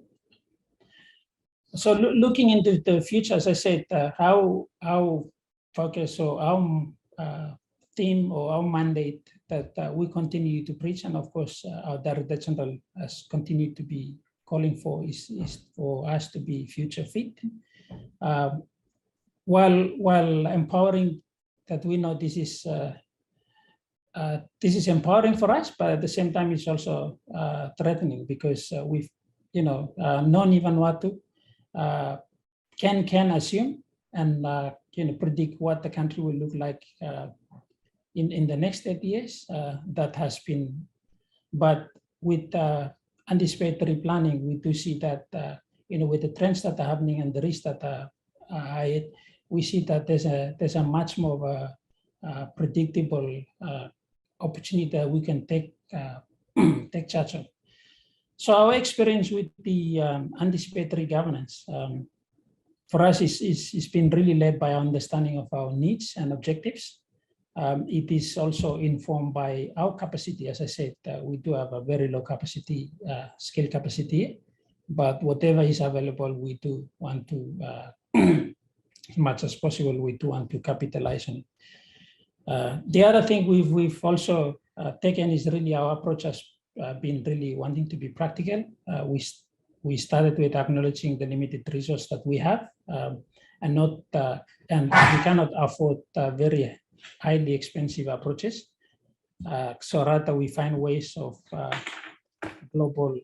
So looking into the future, as I said, how focus or our theme or our mandate that we continue to preach, and of course our Director General has continued to be calling for is for us to be future fit, while empowering. That we know this is empowering for us, but at the same time it's also threatening, because we've known Vanuatu can assume and predict what the country will look like in the next 30 years. That has been, but with anticipatory planning, we do see that with the trends that are happening and the risks that are ahead, we see that there's a much more of a predictable opportunity that we can take charge of. So our experience with the anticipatory governance for us is been really led by our understanding of our needs and objectives. It is also informed by our capacity. As I said, we do have a very low capacity, skill capacity, but whatever is available, we do want to as much as possible, we do want to capitalize on it. The other thing we've also taken is really our approach has been really wanting to be practical. We started with acknowledging the limited resource that we have, and not and we cannot afford very highly expensive approaches. So rather, we find ways of global.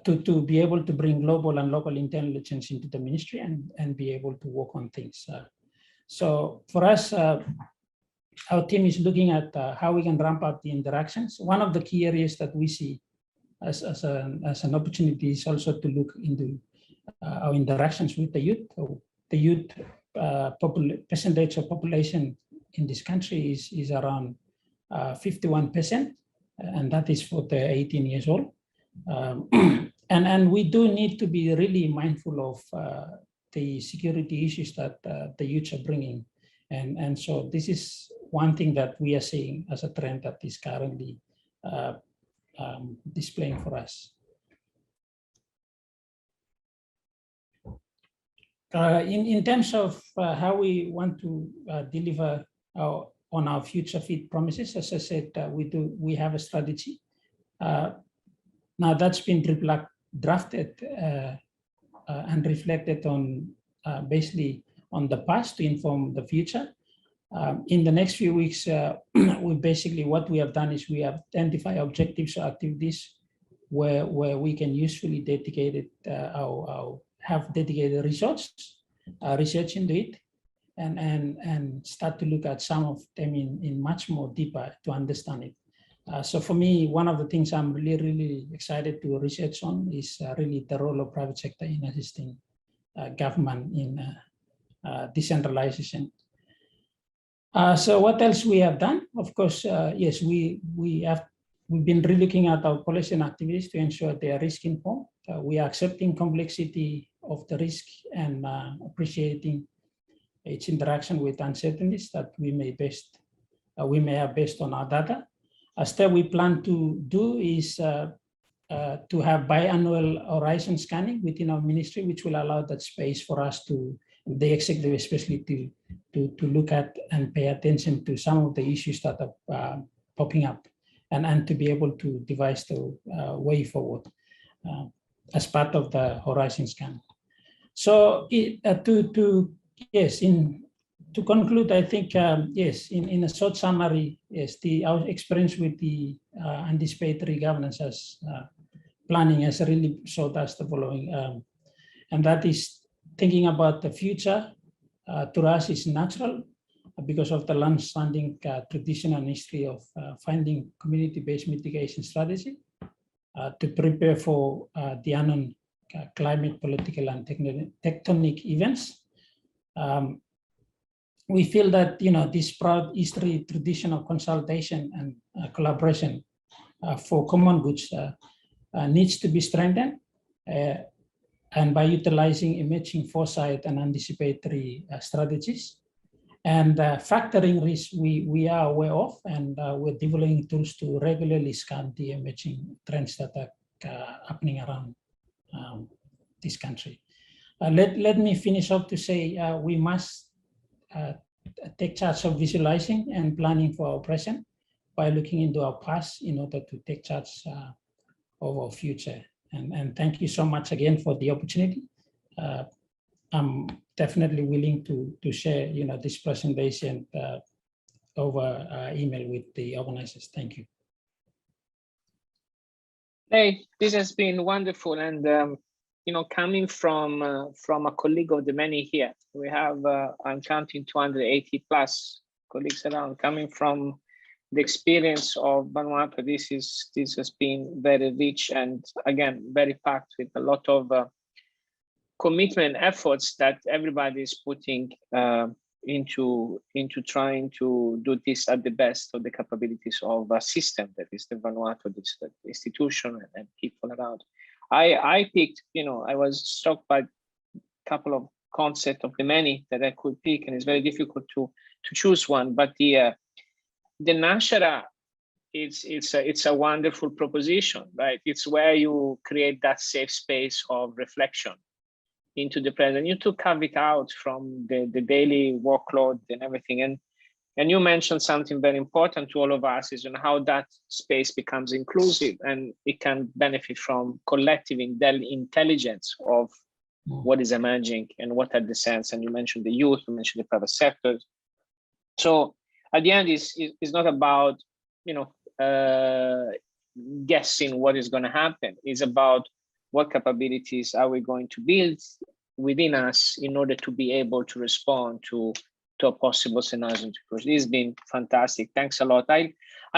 To be able to bring global and local intelligence into the ministry and be able to work on things. So for us, our team is looking at how we can ramp up the interactions. One of the key areas that we see as an opportunity is also to look into our interactions with the youth. The youth percentage of population in this country is around 51%, and that is for the 18 years old. And we do need to be really mindful of the security issues that the youth are bringing, and so this is one thing that we are seeing as a trend that is currently displaying for us. In terms of how we want to deliver on our future fit promises, as I said, we have a strategy. Now that's been drafted and reflected on basically on the past to inform the future. In the next few weeks, what we have done is we have identified objectives or activities where we can usefully dedicate have dedicated research into it, and start to look at some of them in much more deeper to understand it. So for me, one of the things I'm really excited to research on is really the role of private sector in assisting government in decentralization. So what else we have done? Of course, yes, we've been relooking at our policy and activities to ensure they are risk informed. We are accepting complexity of the risk and appreciating its interaction with uncertainties that we may have based on our data. A step we plan to do is to have biannual horizon scanning within our ministry, which will allow that space for us to, the executive especially, to to look at and pay attention to some of the issues that are popping up, and to be able to devise the way forward as part of the Horizon Scan. So to conclude, I think, yes, in a short summary, yes, our experience with the anticipatory governance as planning has really showed us the following, and that is thinking about the future to us is natural because of the long-standing traditional history of finding community-based mitigation strategy to prepare for the unknown climate, political, and tectonic events. We feel that this proud history, tradition of consultation and collaboration for common goods needs to be strengthened, and by utilizing emerging foresight and anticipatory strategies. And factoring risk we are aware of, and we're developing tools to regularly scan the emerging trends that are happening around this country. Let me finish up to say we must take charge of visualizing and planning for our present by looking into our past in order to take charge of our future. And thank you so much again for the opportunity. I'm definitely willing to share this presentation over email with the organizers. Thank you. Hey, this has been wonderful, and coming from a colleague of the many here, we have I'm counting 280 plus colleagues around. Coming from the experience of Vanuatu, this has been very rich and again very packed with a lot of commitment efforts that everybody is putting into trying to do this at the best of the capabilities of a system that is the Vanuatu, this institution and people around. I picked, I was struck by a couple of concepts of the many that I could pick, and it's very difficult to choose one. But the Nashara, it's a wonderful proposition, right? It's where you create that safe space of reflection into the present. You to carve it out from the daily workload and everything. And you mentioned something very important to all of us is how that space becomes inclusive and it can benefit from collective intelligence of what is emerging and what are the sense. And you mentioned the youth, you mentioned the private sector. So at the end, it's not about guessing what is going to happen. It's about what capabilities are we going to build within us in order to be able to respond to a possible scenario. This has been fantastic. Thanks a lot. I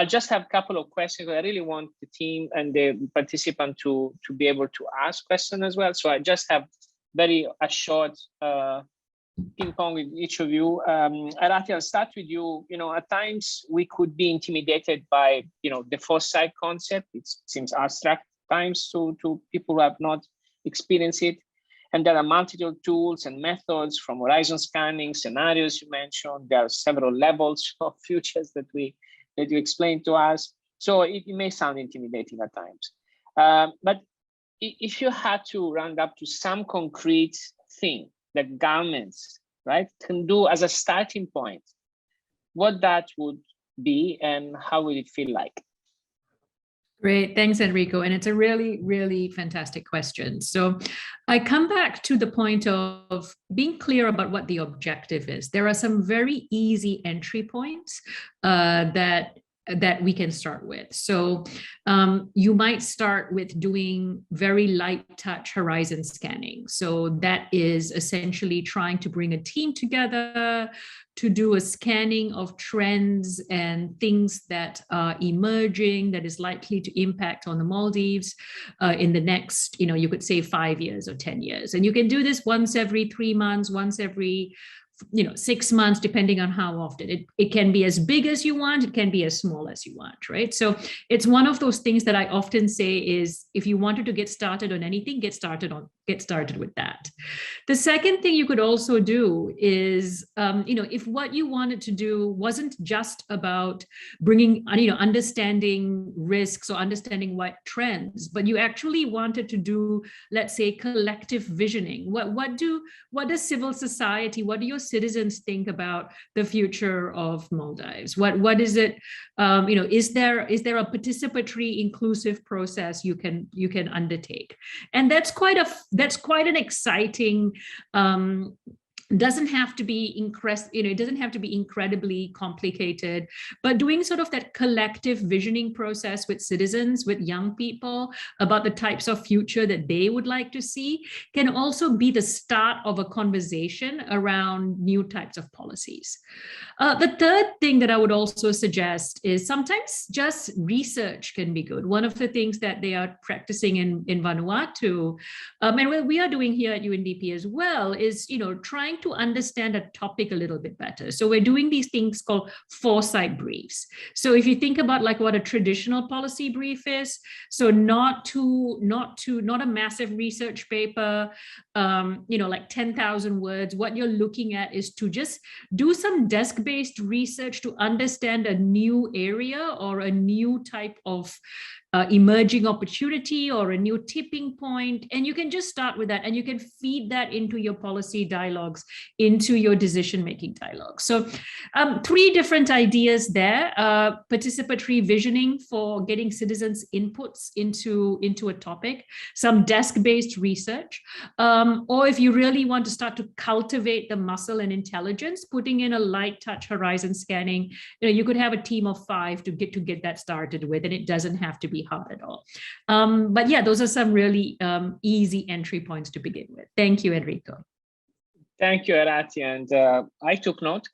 just have a couple of questions. I really want the team and the participant to be able to ask questions as well. So I just have a short ping pong with each of you. Arati, I'll start with you. At times we could be intimidated by the foresight concept. It seems abstract times to people who have not experienced it. And there are multiple tools and methods from horizon scanning, scenarios you mentioned. There are several levels of futures that you explained to us. So it may sound intimidating at times. But if you had to round up to some concrete thing that governments, right, can do as a starting point, what that would be and how would it feel like? Great, thanks, Enrico. And it's a really, really fantastic question. So I come back to the point of being clear about what the objective is. There are some very easy entry points that we can start with. So you might start with doing very light touch horizon scanning. So that is essentially trying to bring a team together to do a scanning of trends and things that are emerging that is likely to impact on the Maldives in the next, you could say 5 years or 10 years. And you can do this once every 3 months, once every 6 months, depending on how often. It can be as big as you want, it can be as small as you want, right? So it's one of those things that I often say is, if you wanted to get started on anything, get started get started with that. The second thing you could also do is, if what you wanted to do wasn't just about bringing, understanding risks or understanding what trends, but you actually wanted to do, let's say, collective visioning. What does civil society, what do your citizens think about the future of Maldives? What is it? Is there a participatory, inclusive process you can undertake? And that's quite an exciting, doesn't have to be it doesn't have to be incredibly complicated, but doing sort of that collective visioning process with citizens, with young people, about the types of future that they would like to see, can also be the start of a conversation around new types of policies. The third thing that I would also suggest is sometimes just research can be good. One of the things that they are practicing in Vanuatu, and what we are doing here at UNDP as well, is trying to understand a topic a little bit better. So we're doing these things called foresight briefs. So if you think about like what a traditional policy brief is, so not a massive research paper, like 10,000 words. What you're looking at is to just do some desk-based research to understand a new area or a new type of emerging opportunity or a new tipping point. And you can just start with that, and you can feed that into your policy dialogues, into your decision-making dialogue. So 3 different ideas there: participatory visioning for getting citizens' inputs into a topic, some desk-based research, or if you really want to start to cultivate the muscle and intelligence, putting in a light touch horizon scanning. You could have a team of 5 to get that started with, and it doesn't have to be hard at all. But yeah, those are some really easy entry points to begin with. Thank you, Enrico. Thank you, Arati. And I took note.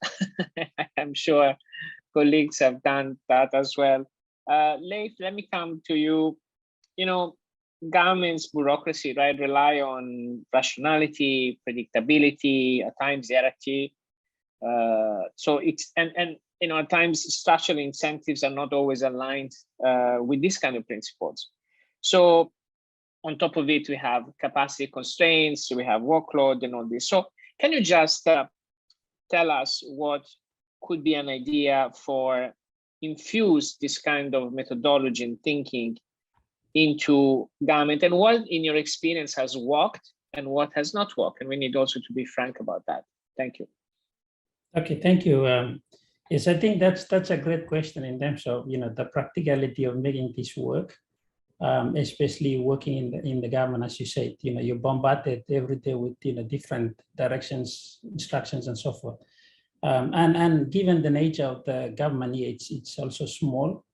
I'm sure colleagues have done that as well. Leif, let me come to you. Government's bureaucracy, right, rely on rationality, predictability, at times hierarchy. So it's, and at times structural incentives are not always aligned with this kind of principles. So on top of it, we have capacity constraints, we have workload and all this. So can you just tell us what could be an idea for infuse this kind of methodology and thinking into government, and what in your experience has worked and what has not worked? And we need also to be frank about that. Thank you. Okay, thank you. Yes, I think that's a great question in terms of the practicality of making this work, especially working in the government. As you said, you're bombarded every day with different directions, instructions, and so forth. And given the nature of the government here, it's also small.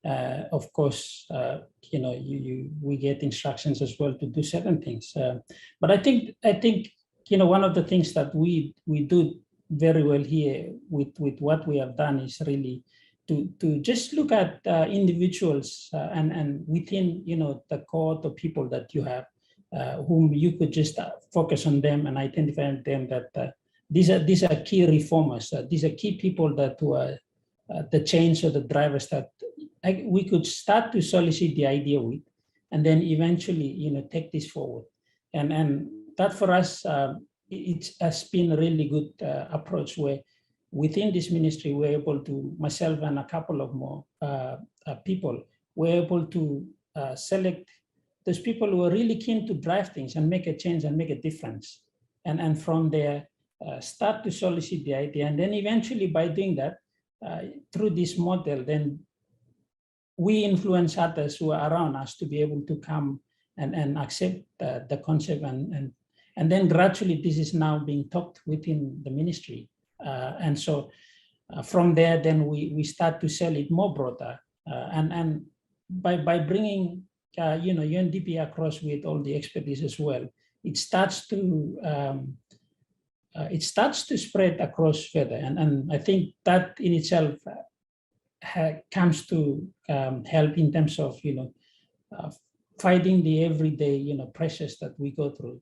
Of course, we get instructions as well to do certain things. But I think one of the things that we do very well here with what we have done is really to just look at individuals and within the cohort of people that you have, whom you could just focus on them and identify them that these are key reformers. These are key people that who are the change or the drivers that we could start to solicit the idea with, and then eventually take this forward. And that for us, it has been a really good approach where within this ministry, we're able to, myself and a couple of more people, we're able to select those people who are really keen to drive things and make a change and make a difference. And from there, start to solicit the idea. And then eventually by doing that, through this model, then we influence others who are around us to be able to come and accept the concept. And then gradually this is now being talked within the ministry. And so from there, then we start to sell it more broader. And by bringing UNDP across with all the expertise as well, it starts to spread across further. And I think that in itself comes to help in terms of fighting the everyday pressures that we go through.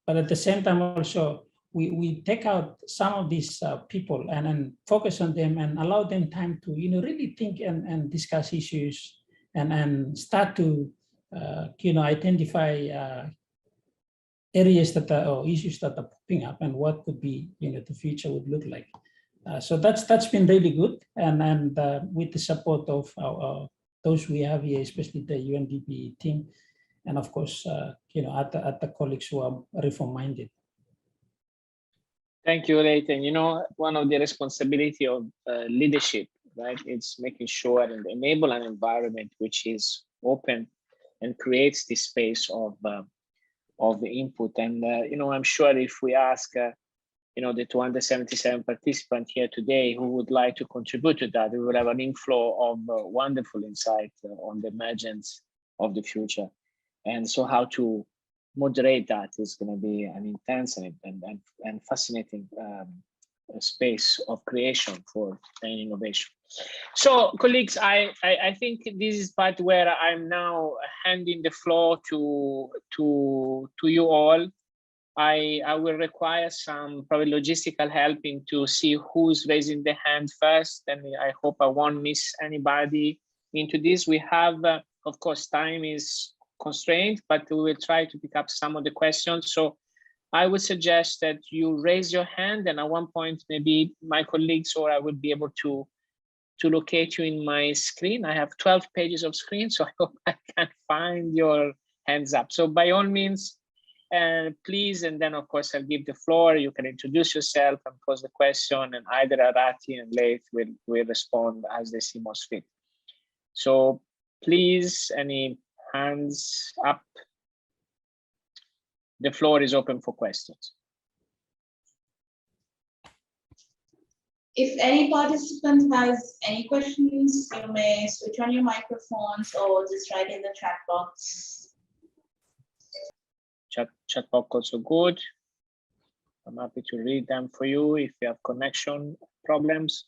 But at the same time also, we take out some of these people and focus on them and allow them time to really think and discuss issues and start to identify areas that are, or issues that are popping up, and what could be, the future would look like. So that's been really good, and with the support of those we have here, especially the UNDP team, and of course, at the colleagues who are reform-minded. Thank you, Leighton. One of the responsibility of leadership, right, it's making sure and enable an environment which is open and creates this space of the input. And I'm sure if we ask the 277 participants here today who would like to contribute to that, we will have an inflow of wonderful insight on the emergence of the future. And so how to moderate that is going to be an intense and fascinating space of creation for innovation. So, colleagues, I think this is part where I'm now handing the floor to you all. I will require some probably logistical help to see who's raising the hand first, and I hope I won't miss anybody into this. We have, of course, time is constrained, but we will try to pick up some of the questions. So I would suggest that you raise your hand, and at one point, maybe my colleagues or I will be able to locate you in my screen. I have 12 pages of screen, so I hope I can find your hands up. So by all means, please, and then of course I'll give the floor. You can introduce yourself and pose the question, and either Arati and Leith will respond as they see most fit. So please, any hands up? The floor is open for questions. If any participant has any questions, you may switch on your microphones or just write in the chat box. Chat box also good. I'm happy to read them for you if you have connection problems.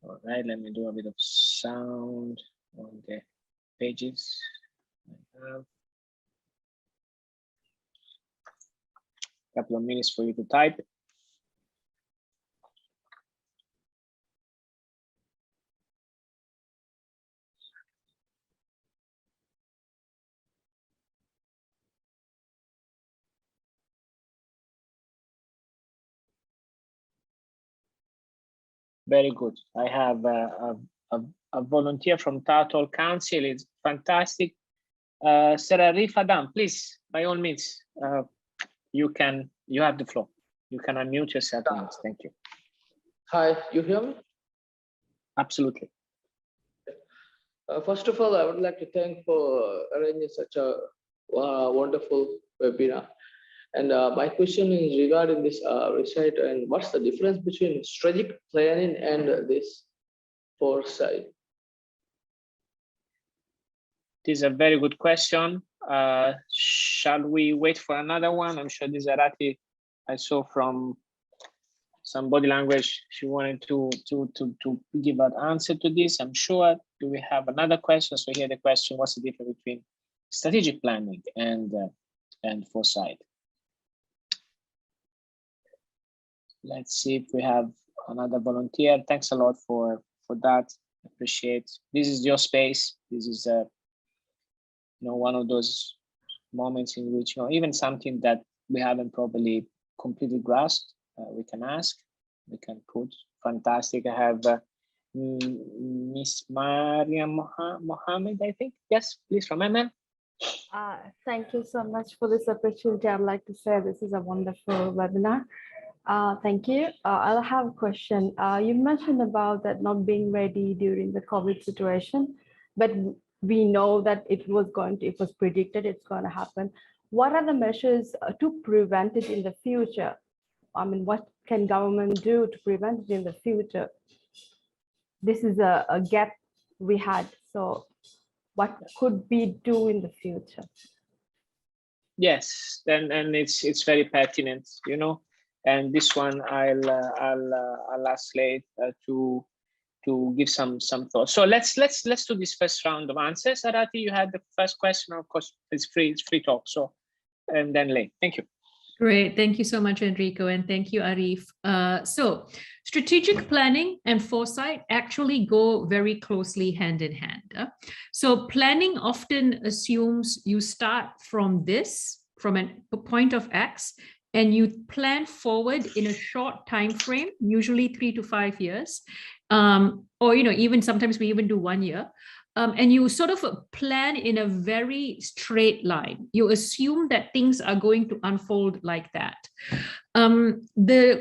All right, let me do a bit of sound on the pages I have. A couple of minutes for you to type. Very good. I have a volunteer from Turtle Council. It's fantastic. Sarah Rifadam, please, by all means, you have the floor. You can unmute yourself. Thank you. Hi, you hear me? Absolutely. First of all, I would like to thank for arranging such a wonderful webinar. And my question is regarding this research, and what's the difference between strategic planning and this foresight? This is a very good question. Shall we wait for another one? I'm sure this Arati, I saw from some body language, she wanted to give an answer to this. I'm sure. Do we have another question? So here the question: what's the difference between strategic planning and foresight? Let's see if we have another volunteer. Thanks a lot for that. Appreciate. This is your space. This is one of those moments in which even something that we haven't probably completely grasped, we can ask, we can put. Fantastic. I have Miss Maria Mohammed, I think. Yes, please, from MN. Thank you so much for this opportunity. I'd like to say this is a wonderful webinar. Thank you. I'll have a question. You mentioned about that not being ready during the COVID situation, but we know that it was predicted it's going to happen. What are the measures to prevent it in the future? I mean, what can government do to prevent it in the future? This is a gap we had. So what could we do in the future? Yes, and it's very pertinent, and this one I'll ask Leith to give some thoughts. So let's do this first round of answers. Arati, you had the first question. Of course, it's free talk. So, and then Leith. Thank you. Great. Thank you so much, Enrico. And thank you, Arif. So strategic planning and foresight actually go very closely hand in hand. So planning often assumes you start from a point of X, and you plan forward in a short time frame, usually 3 to 5 years, or even sometimes we even do 1 year. And you sort of plan in a very straight line. You assume that things are going to unfold like that.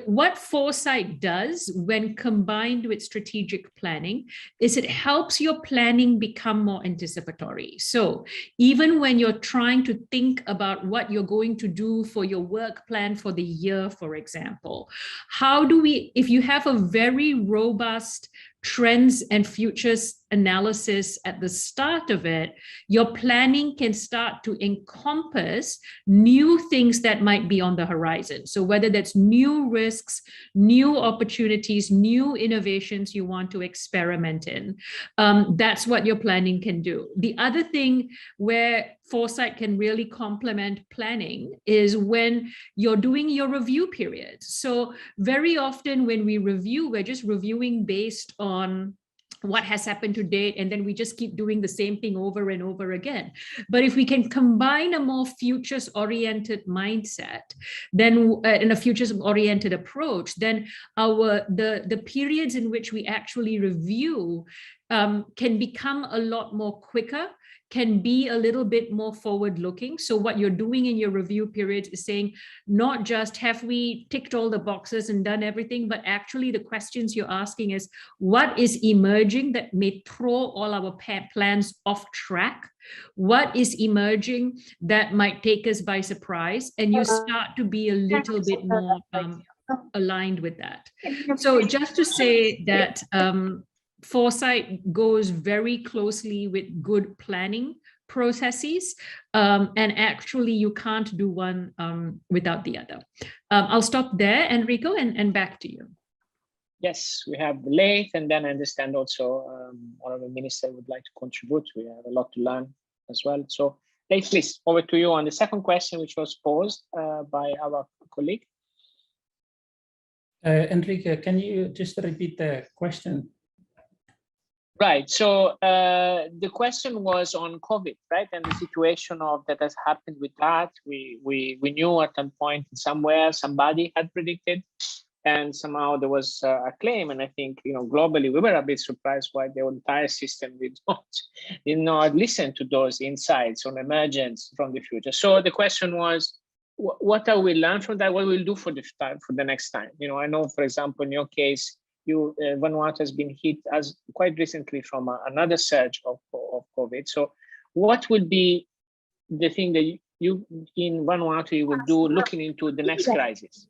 What foresight does when combined with strategic planning is it helps your planning become more anticipatory. So even when you're trying to think about what you're going to do for your work plan for the year, for example, if you have a very robust trends and futures analysis at the start of it, your planning can start to encompass new things that might be on the horizon. So whether that's new risks, new opportunities, new innovations you want to experiment in, that's what your planning can do. The other thing where foresight can really complement planning is when you're doing your review period. So very often when we review, we're just reviewing based on what has happened to date, and then we just keep doing the same thing over and over again. But if we can combine a more futures-oriented mindset, then in a futures-oriented approach, then the periods in which we actually review can become a lot more quicker, can be a little bit more forward-looking. So what you're doing in your review periods is saying, not just have we ticked all the boxes and done everything, but actually the questions you're asking is, what is emerging that may throw all our plans off track? What is emerging that might take us by surprise? And you start to be a little bit more aligned with that. So just to say that foresight goes very closely with good planning processes, and actually you can't do one without the other. I'll stop there, Enrico, and back to you. Yes, we have Leith, and then I understand also Honorable Minister would like to contribute. We have a lot to learn as well. So Leith, please, over to you on the second question, which was posed by our colleague. Enrico, can you just repeat the question? Right. So the question was on COVID, right, and the situation of that has happened with that. We knew at some point somewhere somebody had predicted, and somehow there was a claim. And I think globally we were a bit surprised why the entire system did not listen to those insights on emergence from the future. So the question was, what are we learn from that? What we'll do for the next time? I know, for example, in your case, Vanuatu has been hit as quite recently from another surge of COVID. So what will be the thing that you in Vanuatu you will do looking into the next crisis?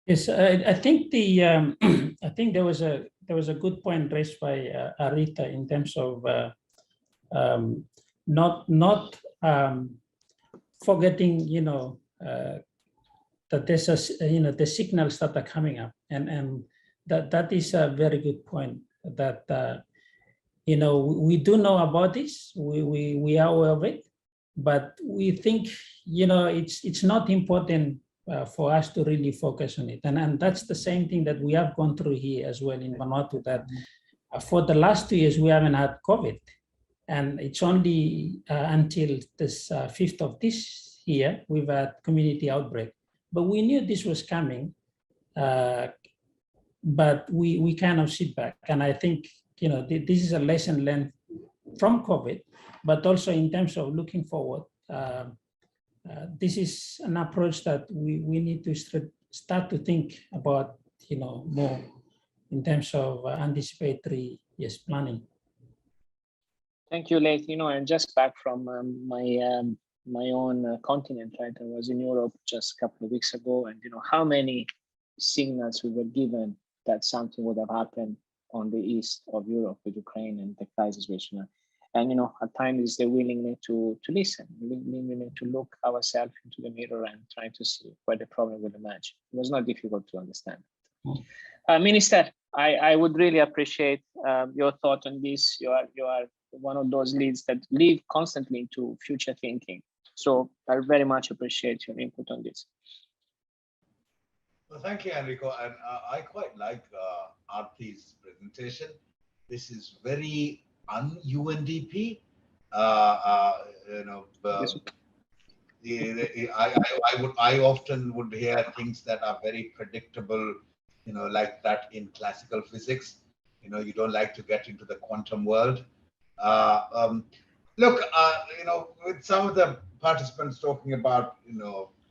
Yes, I think I think there was a good point raised by Arita in terms of not forgetting that there's the signals that are coming up, and that is a very good point. That we do know about this, we are aware of it, but we think it's not important for us to really focus on it, and that's the same thing that we have gone through here as well in Vanuatu. That for the last 2 years we haven't had COVID, and it's only until this 5th of this year we've had community outbreak. But we knew this was coming, but we kind of sit back. And I think, this is a lesson learned from COVID, but also in terms of looking forward. This is an approach that we need to start to think about, more in terms of anticipatory planning. Thank you, Leith. And just back from my own continent, right? I was in Europe just a couple of weeks ago, and how many signals we were given that something would have happened on the east of Europe with Ukraine and the crisis which, and at times is the willingness to listen, willingness to look ourselves into the mirror and try to see where the problem will emerge. It was not difficult to understand. Minister, I would really appreciate your thought on this. You are one of those leads that lead constantly into future thinking. So I very much appreciate your input on this. Well, thank you, Enrico. And I quite like Aarti's presentation. This is very un-UNDP. Yes. I often would hear things that are very predictable, like that in classical physics. You don't like to get into the quantum world. Look, with some of the participants talking about,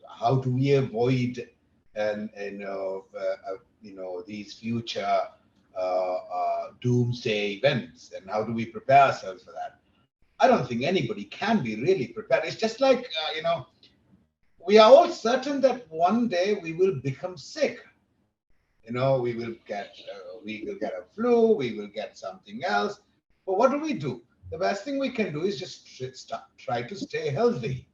how do we avoid and these future doomsday events, and how do we prepare ourselves for that? I don't think anybody can be really prepared. It's just like, we are all certain that one day we will become sick. We will get a flu, we will get something else. But what do? The best thing we can do is just try to stay healthy.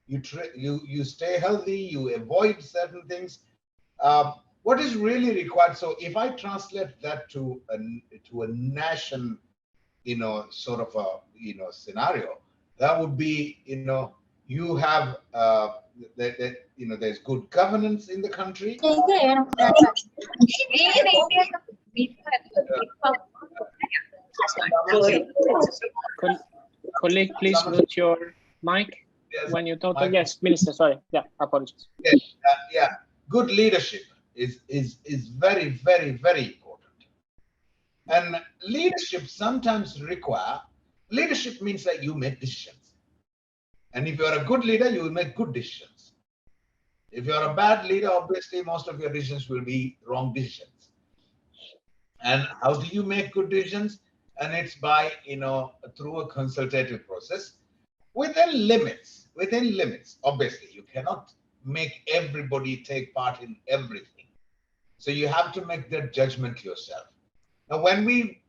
You stay healthy, you avoid certain things. What is really required? So if I translate that to a nation, sort of a scenario, that would be, you have there's good governance in the country. Colleague, please mute your mic when you talk. Yes, Minister, sorry. Yeah, apologies. Yes, yeah, good leadership is very, very, very important. And leadership sometimes leadership means that you make decisions. And if you're a good leader, you will make good decisions. If you're a bad leader, obviously most of your decisions will be wrong decisions. And how do you make good decisions? And it's by, through a consultative process within limits. Obviously, you cannot make everybody take part in everything. So you have to make that judgment yourself. Now, when we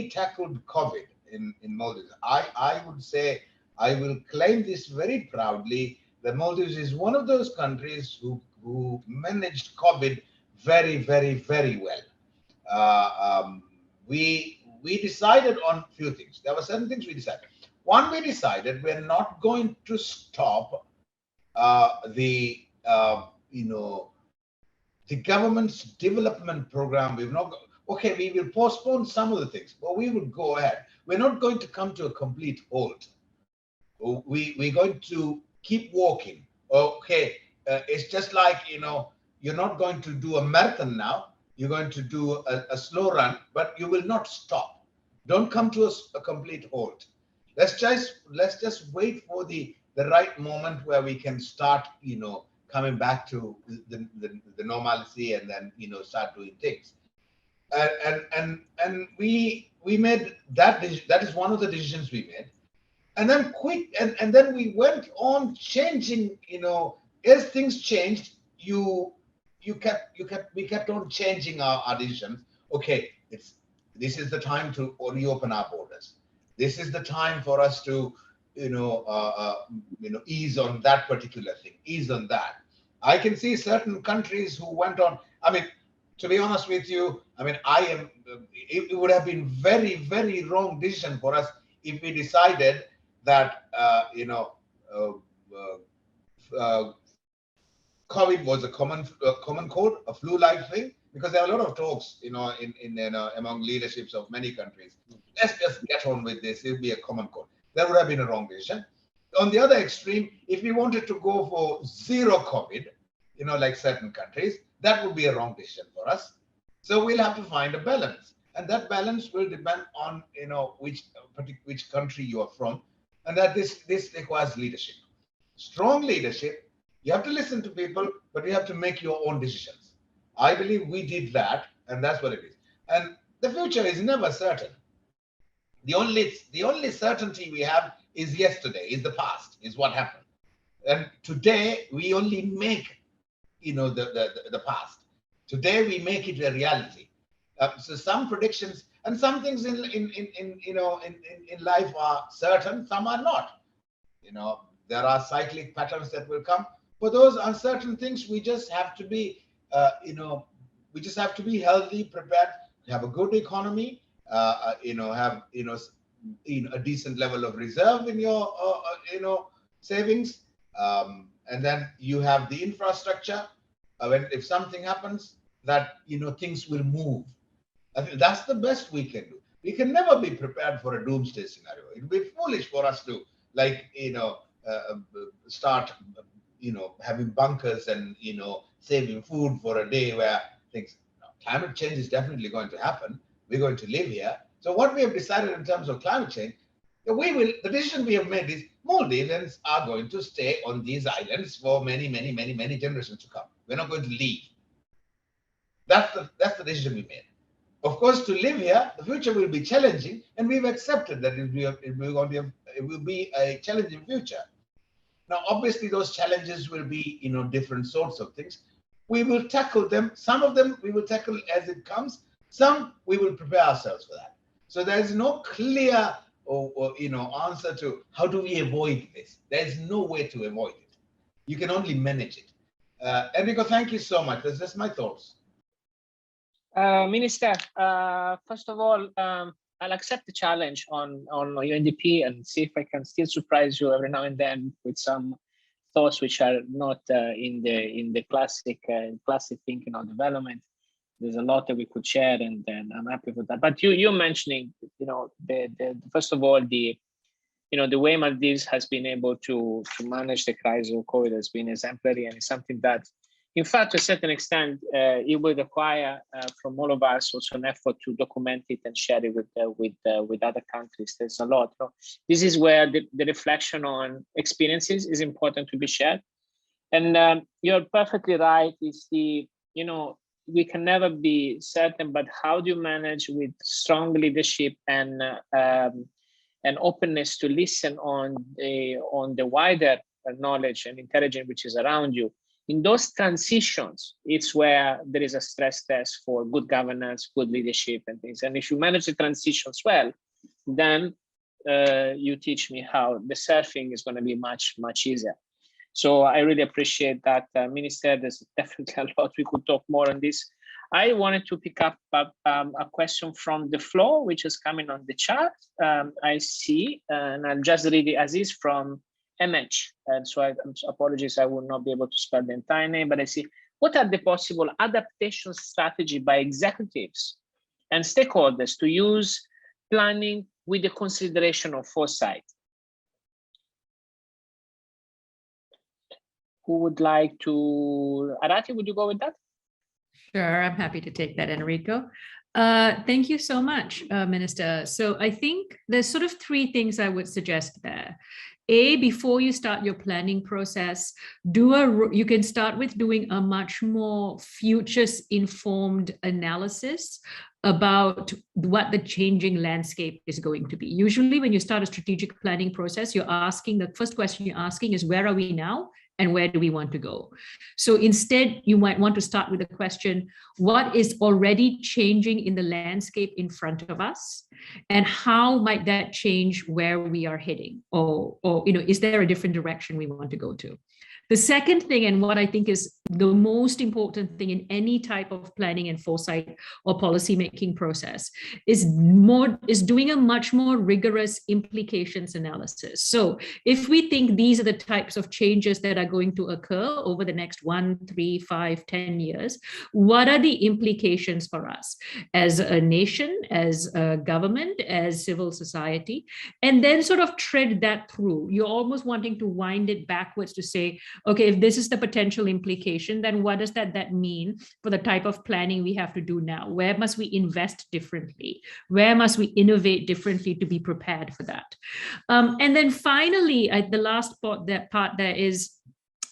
tackled COVID in Maldives, I would say, I will claim this very proudly, that Maldives is one of those countries who managed COVID very, very, very well. We decided on a few things. There were certain things we decided. One, we decided we're not going to stop the government's development program. We will postpone some of the things, but we will go ahead. We're not going to come to a complete halt. We're going to keep walking. Okay, it's just like, you're not going to do a marathon now. You're going to do a slow run, but you will not stop. Don't come to a complete halt. Let's just wait for the right moment where we can start, coming back to the normalcy, and then, start doing things. And we made that decision. That is one of the decisions we made. And then and then we went on changing, as things changed, we kept on changing our decisions. Okay, this is the time to reopen our borders. This is the time for us to, ease on that particular thing, ease on that. I can see certain countries who went on. I mean, to be honest with you, it would have been very, very wrong decision for us if we decided that, COVID was a common cold, a flu-like thing, because there are a lot of talks, among leaderships of many countries. Let's just get on with this. It'll be a common cold. That would have been a wrong decision. On the other extreme, if we wanted to go for zero COVID, like certain countries, that would be a wrong decision for us. So we'll have to find a balance, and that balance will depend on, which country you are from, and that this requires leadership, strong leadership. You have to listen to people, but you have to make your own decisions. I believe we did that, and that's what it is. And the future is never certain. The only certainty we have is yesterday, is the past, is what happened. And today we only make, the past. Today we make it a reality. So some predictions and some things in life are certain, some are not. There are cyclic patterns that will come. For those uncertain things, we just have to be, healthy, prepared, have a good economy, have a decent level of reserve in your savings, And then you have the infrastructure. If something happens, that things will move. I think that's the best we can do. We can never be prepared for a doomsday scenario. It would be foolish for us to start having bunkers and saving food for a day where things. Climate change is definitely going to happen. We're going to live here. So what we have decided in terms of climate change, the decision we have made is Maldivians are going to stay on these islands for many, many, many, many generations to come. We're not going to leave. That's the decision we made. Of course, to live here, the future will be challenging, and we've accepted that it will be a challenging future. Now, obviously, those challenges will be, different sorts of things. We will tackle them. Some of them we will tackle as it comes. Some we will prepare ourselves for that. So there is no clear answer to how do we avoid this. There is no way to avoid it. You can only manage it. Enrico, thank you so much. That's just my thoughts. Minister, first of all, I'll accept the challenge on UNDP and see if I can still surprise you every now and then with some thoughts which are not in the classic thinking or development. There's a lot that we could share, and then I'm happy with that. But you're mentioning, the first of all, the way Maldives has been able to manage the crisis of COVID has been exemplary, and it's something that, in fact, to a certain extent, it will require from all of us also an effort to document it and share it with other countries. There's a lot. This is where the reflection on experiences is important to be shared. And you're perfectly right. It's we can never be certain, but how do you manage with strong leadership and openness to listen on the wider knowledge and intelligence which is around you? In those transitions, it's where there is a stress test for good governance, good leadership and things. And if you manage the transitions well, then you teach me how the surfing is going to be much, much easier. So I really appreciate that, Minister. There's definitely a lot we could talk more on this. I wanted to pick up a question from the floor, which is coming on the chat. I see, and I'll just read it as is from MH. And so apologies, I will not be able to spell the entire name, but I see, what are the possible adaptation strategy by executives and stakeholders to use planning with the consideration of foresight? Who would like to, Arati, would you go with that? Sure, I'm happy to take that, Enrico. Thank you so much, Minister. So I think there's sort of three things I would suggest there. Before you start your planning process, you can start with doing a much more futures-informed analysis about what the changing landscape is going to be. Usually when you start a strategic planning process, the first question you're asking is, where are we now? And where do we want to go? So instead, you might want to start with the question, what is already changing in the landscape in front of us? And how might that change where we are heading? Or is there a different direction we want to go to? The second thing, and what I think is the most important thing in any type of planning and foresight or policymaking process, is doing a much more rigorous implications analysis. So if we think these are the types of changes that are going to occur over the next 1, 3, 5, 10 years, what are the implications for us as a nation, as a government, as civil society, and then sort of tread that through. You're almost wanting to wind it backwards to say, okay, if this is the potential implication, then what does that mean for the type of planning we have to do now? Where must we invest differently? Where must we innovate differently to be prepared for that? And then finally, the last part there is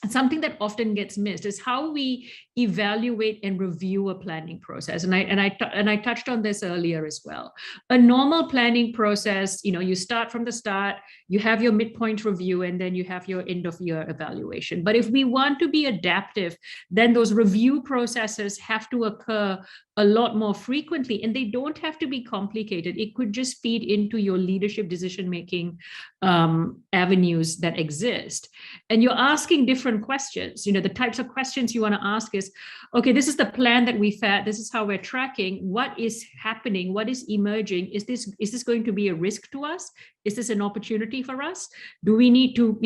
something that often gets missed, is how we evaluate and review a planning process. And I touched on this earlier as well. A normal planning process, you start from the start, you have your midpoint review, and then you have your end of year evaluation. But if we want to be adaptive, then those review processes have to occur a lot more frequently, and they don't have to be complicated. It could just feed into your leadership decision-making avenues that exist. And you're asking different questions. The types of questions you want to ask is, is, okay, this is the plan that we've had, this is how we're tracking, what is happening, what is emerging, is this going to be a risk to us? Is this an opportunity for us? Do we need to,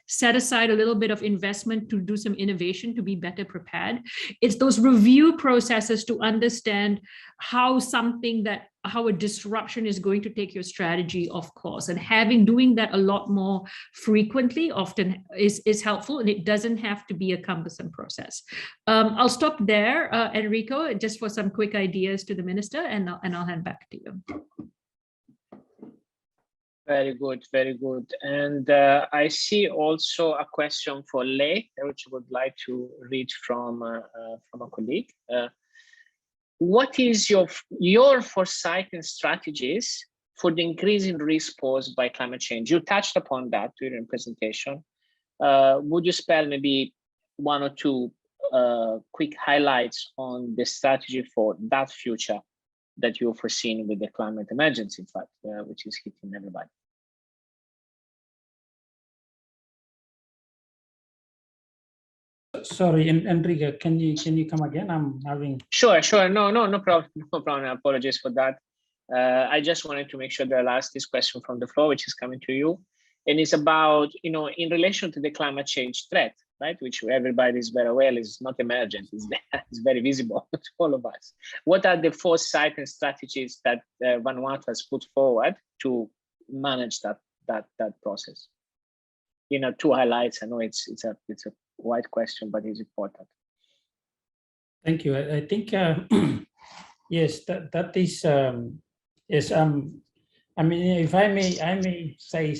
set aside a little bit of investment to do some innovation to be better prepared? It's those review processes to understand how a disruption is going to take your strategy off course, and doing that a lot more frequently often is helpful, and it doesn't have to be a cumbersome process. I'll stop there, Enrico, just for some quick ideas to the minister, and I'll hand back to you. Very good, very good. And I see also a question for Lei, which I would like to read from a colleague. What is your foresight and strategies for the increase in risk posed by climate change? You touched upon that during your presentation. Would you spell maybe one or two quick highlights on the strategy for that future that you're foreseeing with the climate emergency, in fact, which is hitting everybody? Sorry, Enrique, can you come again? I'm having. Sure. No problem. No problem. Apologies for that. I just wanted to make sure that I'll ask this question from the floor, which is coming to you, and it's about, in relation to the climate change threat, right? Which everybody is very aware is not emergent. It's there. It's very visible to all of us. What are the foresight and strategies that Vanuatu has put forward to manage that process? Two highlights. I know it's a wide question, but it's important. Thank you. I think yes, that is yes. I mean, if I may say,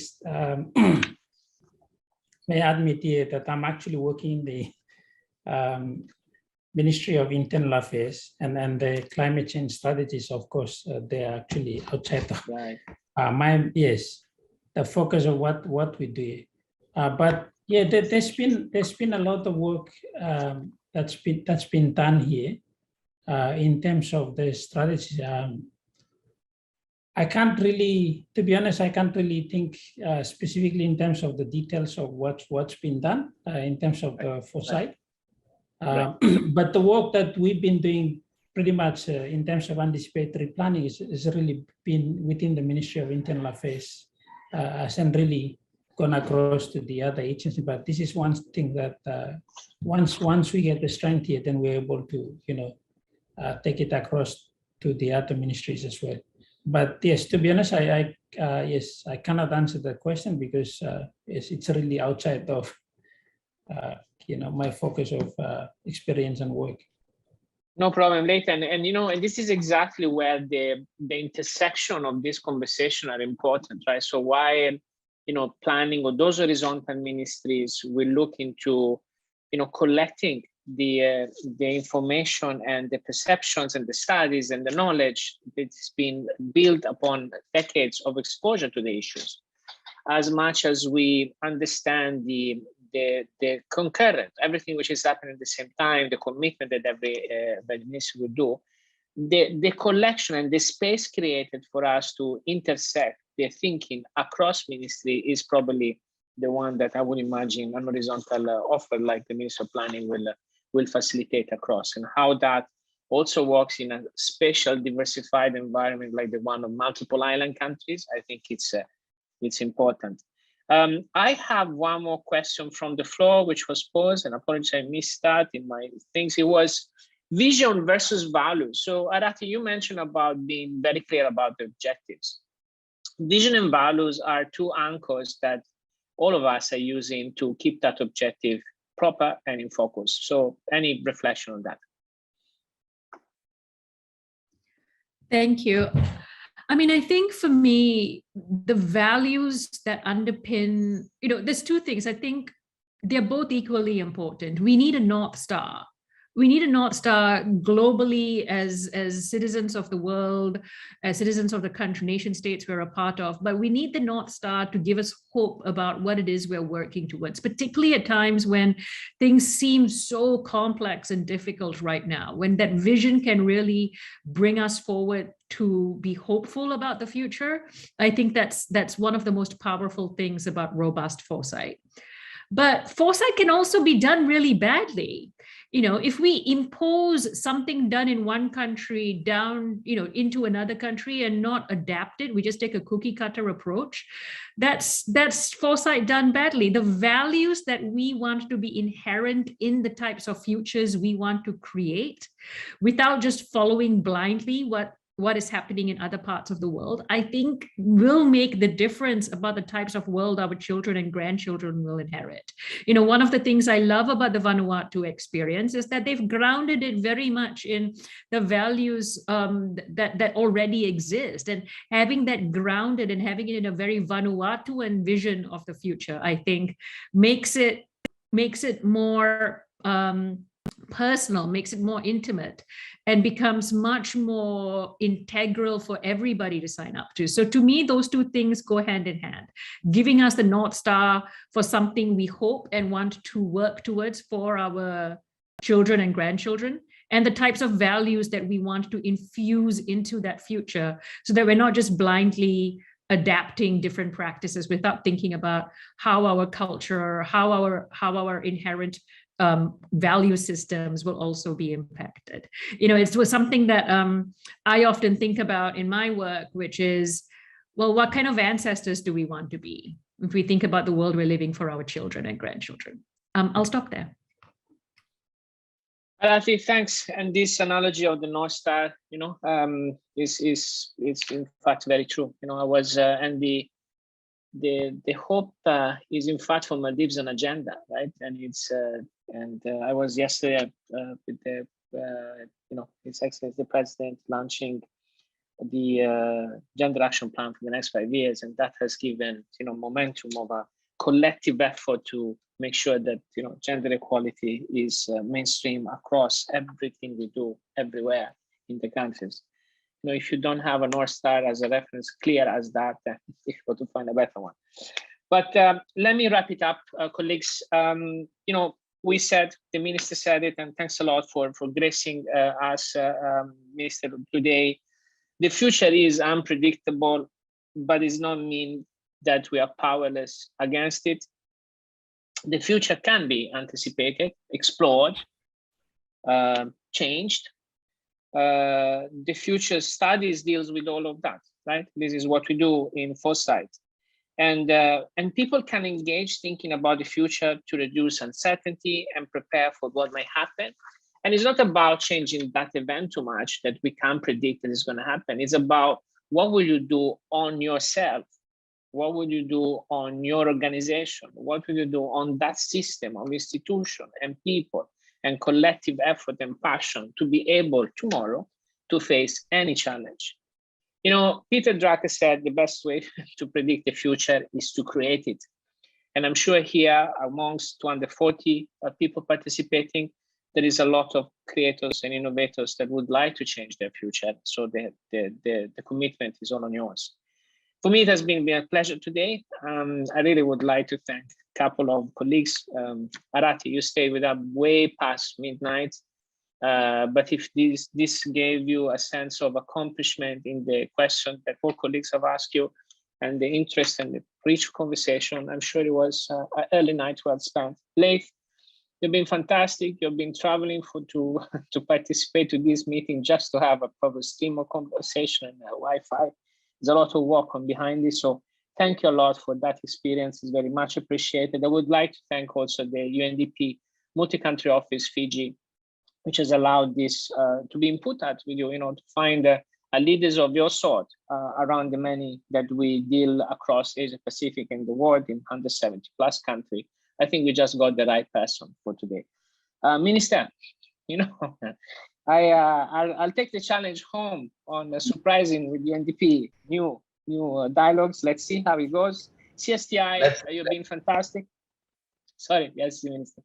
may admit here that I'm actually working in the Ministry of Internal Affairs, and the climate change strategies, of course, they are actually outside of the focus of what we do. But yeah, there's been a lot of work that's been done here in terms of the strategy. I can't really, to be honest, I can't really think specifically in terms of the details of what's been done in terms of the foresight. But the work that we've been doing pretty much in terms of anticipatory planning is really been within the Ministry of Internal Affairs, hasn't really gone across to the other agencies. But this is one thing that once we get the strength here, then we're able to take it across to the other ministries as well. But yes, to be honest, I cannot answer that question because it's really outside of my focus of experience and work. No problem, Leighton. And this is exactly where the intersection of this conversation are important, right? So while planning or those horizontal ministries will look into collecting the information and the perceptions and the studies and the knowledge that's been built upon decades of exposure to the issues, as much as we understand the concurrent, everything which is happening at the same time, the commitment that every ministry will do, the collection and the space created for us to intersect the thinking across ministry is probably the one that I would imagine an horizontal offer like the Minister of Planning will facilitate across, and how that also works in a spatial diversified environment like the one of multiple island countries. I think it's important. I have one more question from the floor, which was posed, and apologies, I missed that in my things. It was vision versus values. So Arati, you mentioned about being very clear about the objectives. Vision and values are two anchors that all of us are using to keep that objective proper and in focus. So any reflection on that? Thank you. I mean, I think for me, the values that underpin, there's two things. I think they're both equally important. We need a North Star. We need a North Star globally as citizens of the world, as citizens of the country, nation states we're a part of, but we need the North Star to give us hope about what it is we're working towards, particularly at times when things seem so complex and difficult right now, when that vision can really bring us forward to be hopeful about the future. I think that's one of the most powerful things about robust foresight. But foresight can also be done really badly. if we impose something done in one country down, into another country and not adapt it, we just take a cookie cutter approach. That's foresight done badly. The values that we want to be inherent in the types of futures we want to create, without just following blindly what is happening in other parts of the world, I think will make the difference about the types of world our children and grandchildren will inherit. One of the things I love about the Vanuatu experience is that they've grounded it very much in the values that already exist, and having that grounded and having it in a very Vanuatuan vision of the future, I think makes it more personal, makes it more intimate, and becomes much more integral for everybody to sign up to. So to me, those two things go hand in hand, giving us the North Star for something we hope and want to work towards for our children and grandchildren, and the types of values that we want to infuse into that future, so that we're not just blindly adapting different practices without thinking about how our culture, how our inherent value systems will also be impacted. It was something that I often think about in my work, which is, well, what kind of ancestors do we want to be if we think about the world we're living for our children and grandchildren? I'll stop there. Arathi, thanks. And this analogy of the North Star, is in fact very true. I was and the hope is in fact for Maldives an agenda, right? And it's I was yesterday with the His Excellency the President launching the gender action plan for the next 5 years, and that has given momentum of a collective effort to make sure that gender equality is mainstream across everything we do everywhere in the countries. If you don't have a North Star as a reference clear as that, then it's difficult to find a better one. But let me wrap it up, colleagues. We said, the Minister said it, and thanks a lot for gracing us, Minister, today. The future is unpredictable, but does not mean that we are powerless against it. The future can be anticipated, explored, changed. The future studies deals with all of that, right? This is what we do in foresight. And people can engage thinking about the future to reduce uncertainty and prepare for what may happen. And it's not about changing that event too much that we can't predict that is going to happen. It's about what will you do on yourself? What will you do on your organization? What will you do on that system of institution and people and collective effort and passion to be able tomorrow to face any challenge? Peter Drucker said the best way to predict the future is to create it. And I'm sure here amongst 240 people participating, there is a lot of creators and innovators that would like to change their future. So the commitment is all on yours. For me, it has been a pleasure today. I really would like to thank a couple of colleagues. Arathi, you stayed with us way past midnight. But if this gave you a sense of accomplishment in the question that all colleagues have asked you, and the interest and the rich conversation, I'm sure it was an early night well spent. Late, you've been fantastic. You've been traveling to participate to this meeting just to have a proper stream of conversation and Wi-Fi. There's a lot of work on behind this. So thank you a lot for that experience. It's very much appreciated. I would like to thank also the UNDP Multi-Country Office, Fiji, which has allowed this to be input at with you, to find leaders of your sort around the many that we deal across Asia Pacific and the world in 170 plus countries. I think we just got the right person for today. Minister, I'll take the challenge home on surprising with the UNDP new dialogues. Let's see how it goes. CSTI, you've been fantastic. Sorry, yes, Minister.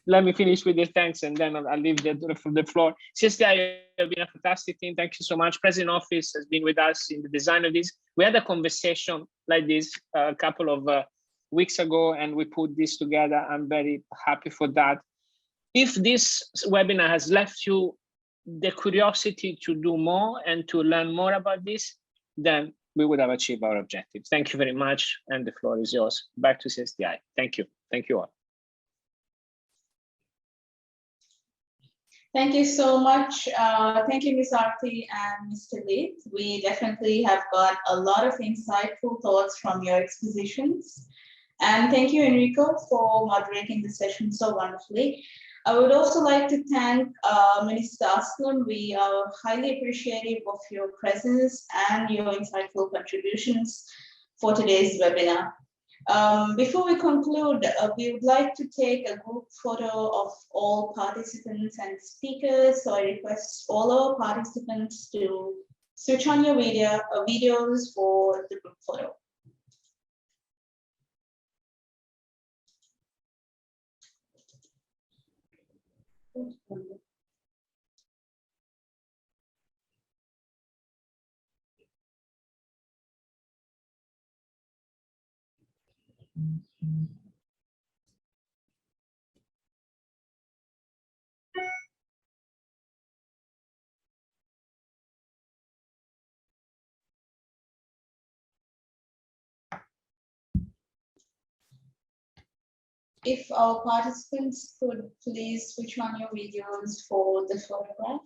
Let me finish with the thanks, and then I'll leave the floor. CSTI, you've been a fantastic team. Thank you so much. President Office has been with us in the design of this. We had a conversation like this a couple of weeks ago, and we put this together. I'm very happy for that. If this webinar has left you the curiosity to do more and to learn more about this, then we would have achieved our objective. Thank you very much, and the floor is yours. Back to CSTI. Thank you. Thank you all. Thank you so much. Thank you, Ms. Arti and Mr. Leith. We definitely have got a lot of insightful thoughts from your expositions. And thank you, Enrico, for moderating the session so wonderfully. I would also like to thank Minister Aslam. We are highly appreciative of your presence and your insightful contributions for today's webinar. Before we conclude, we would like to take a group photo of all participants and speakers. So I request all our participants to switch on your videos for the group photo. If our participants could please switch on your videos for the photograph.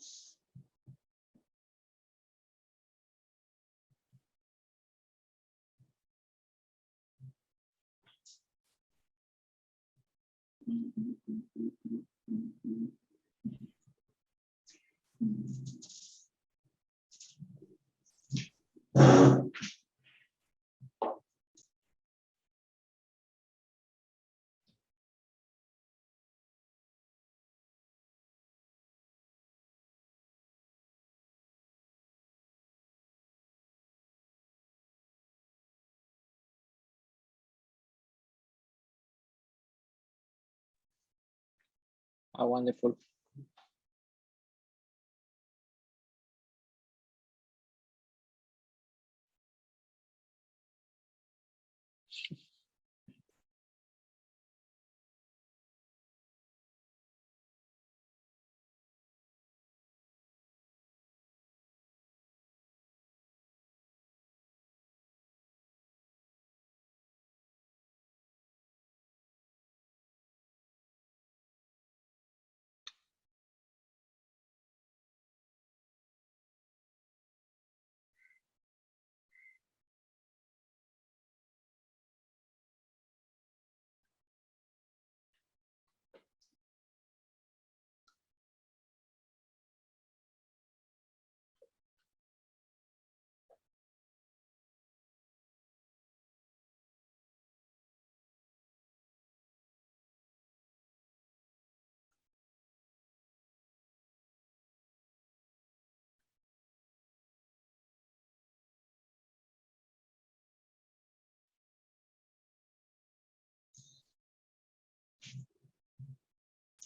Oh, wonderful.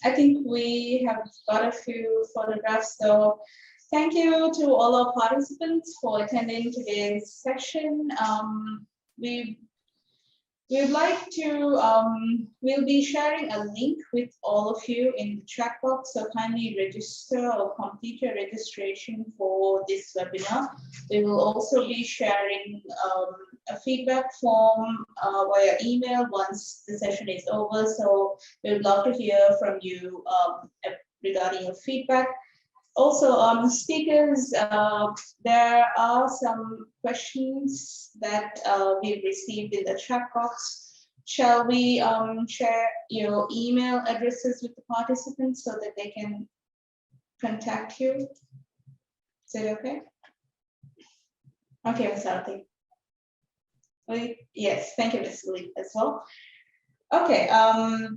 I think we have got a few photographs, so thank you to all our participants for attending today's session. We would like to, we'll be sharing a link with all of you in the chat box, so kindly register or complete your registration for this webinar. We will also be sharing a feedback form via email once the session is over, so we would love to hear from you regarding your feedback. Also, speakers, there are some questions that we've received in the chat box. Shall we share your email addresses with the participants so that they can contact you? Is it okay? Okay, Ms. Arti. Yes, thank you, Ms. Lee, as well. Okay,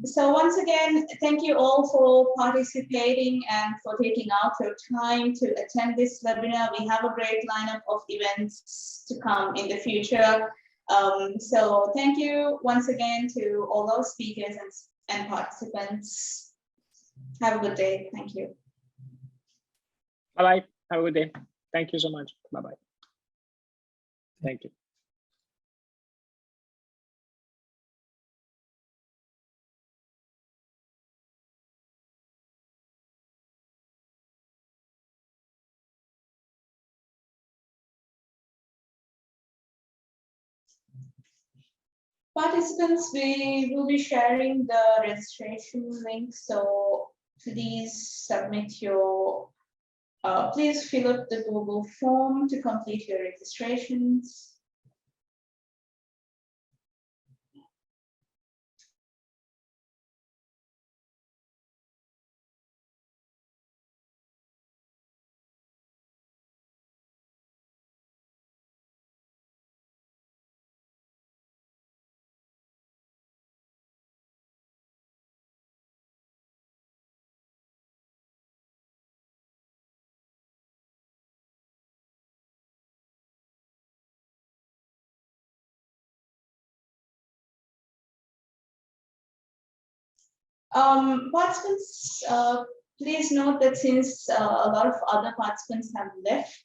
so once again, thank you all for participating and for taking out your time to attend this webinar. We have a great lineup of events to come in the future. So thank you once again to all our speakers and participants. Have a good day. Thank you. Bye-bye. Have a good day. Thank you so much. Bye-bye. Thank you. Participants, we will be sharing the registration link, so please submit your, please fill up the Google form to complete your registrations. Participants, please note that since a lot of other participants have left,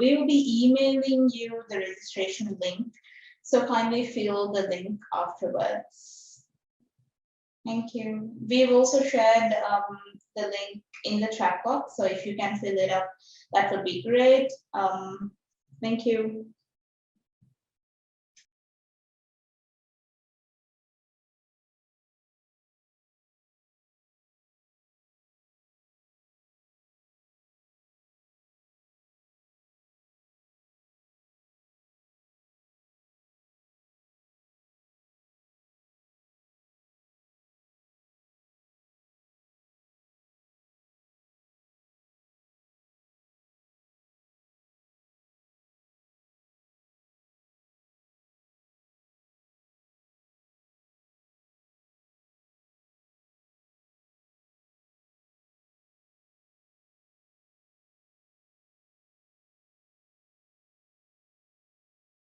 we will be emailing you the registration link. So kindly fill the link afterwards. Thank you. We've also shared the link in the chat box. So if you can fill it up, that would be great. Thank you.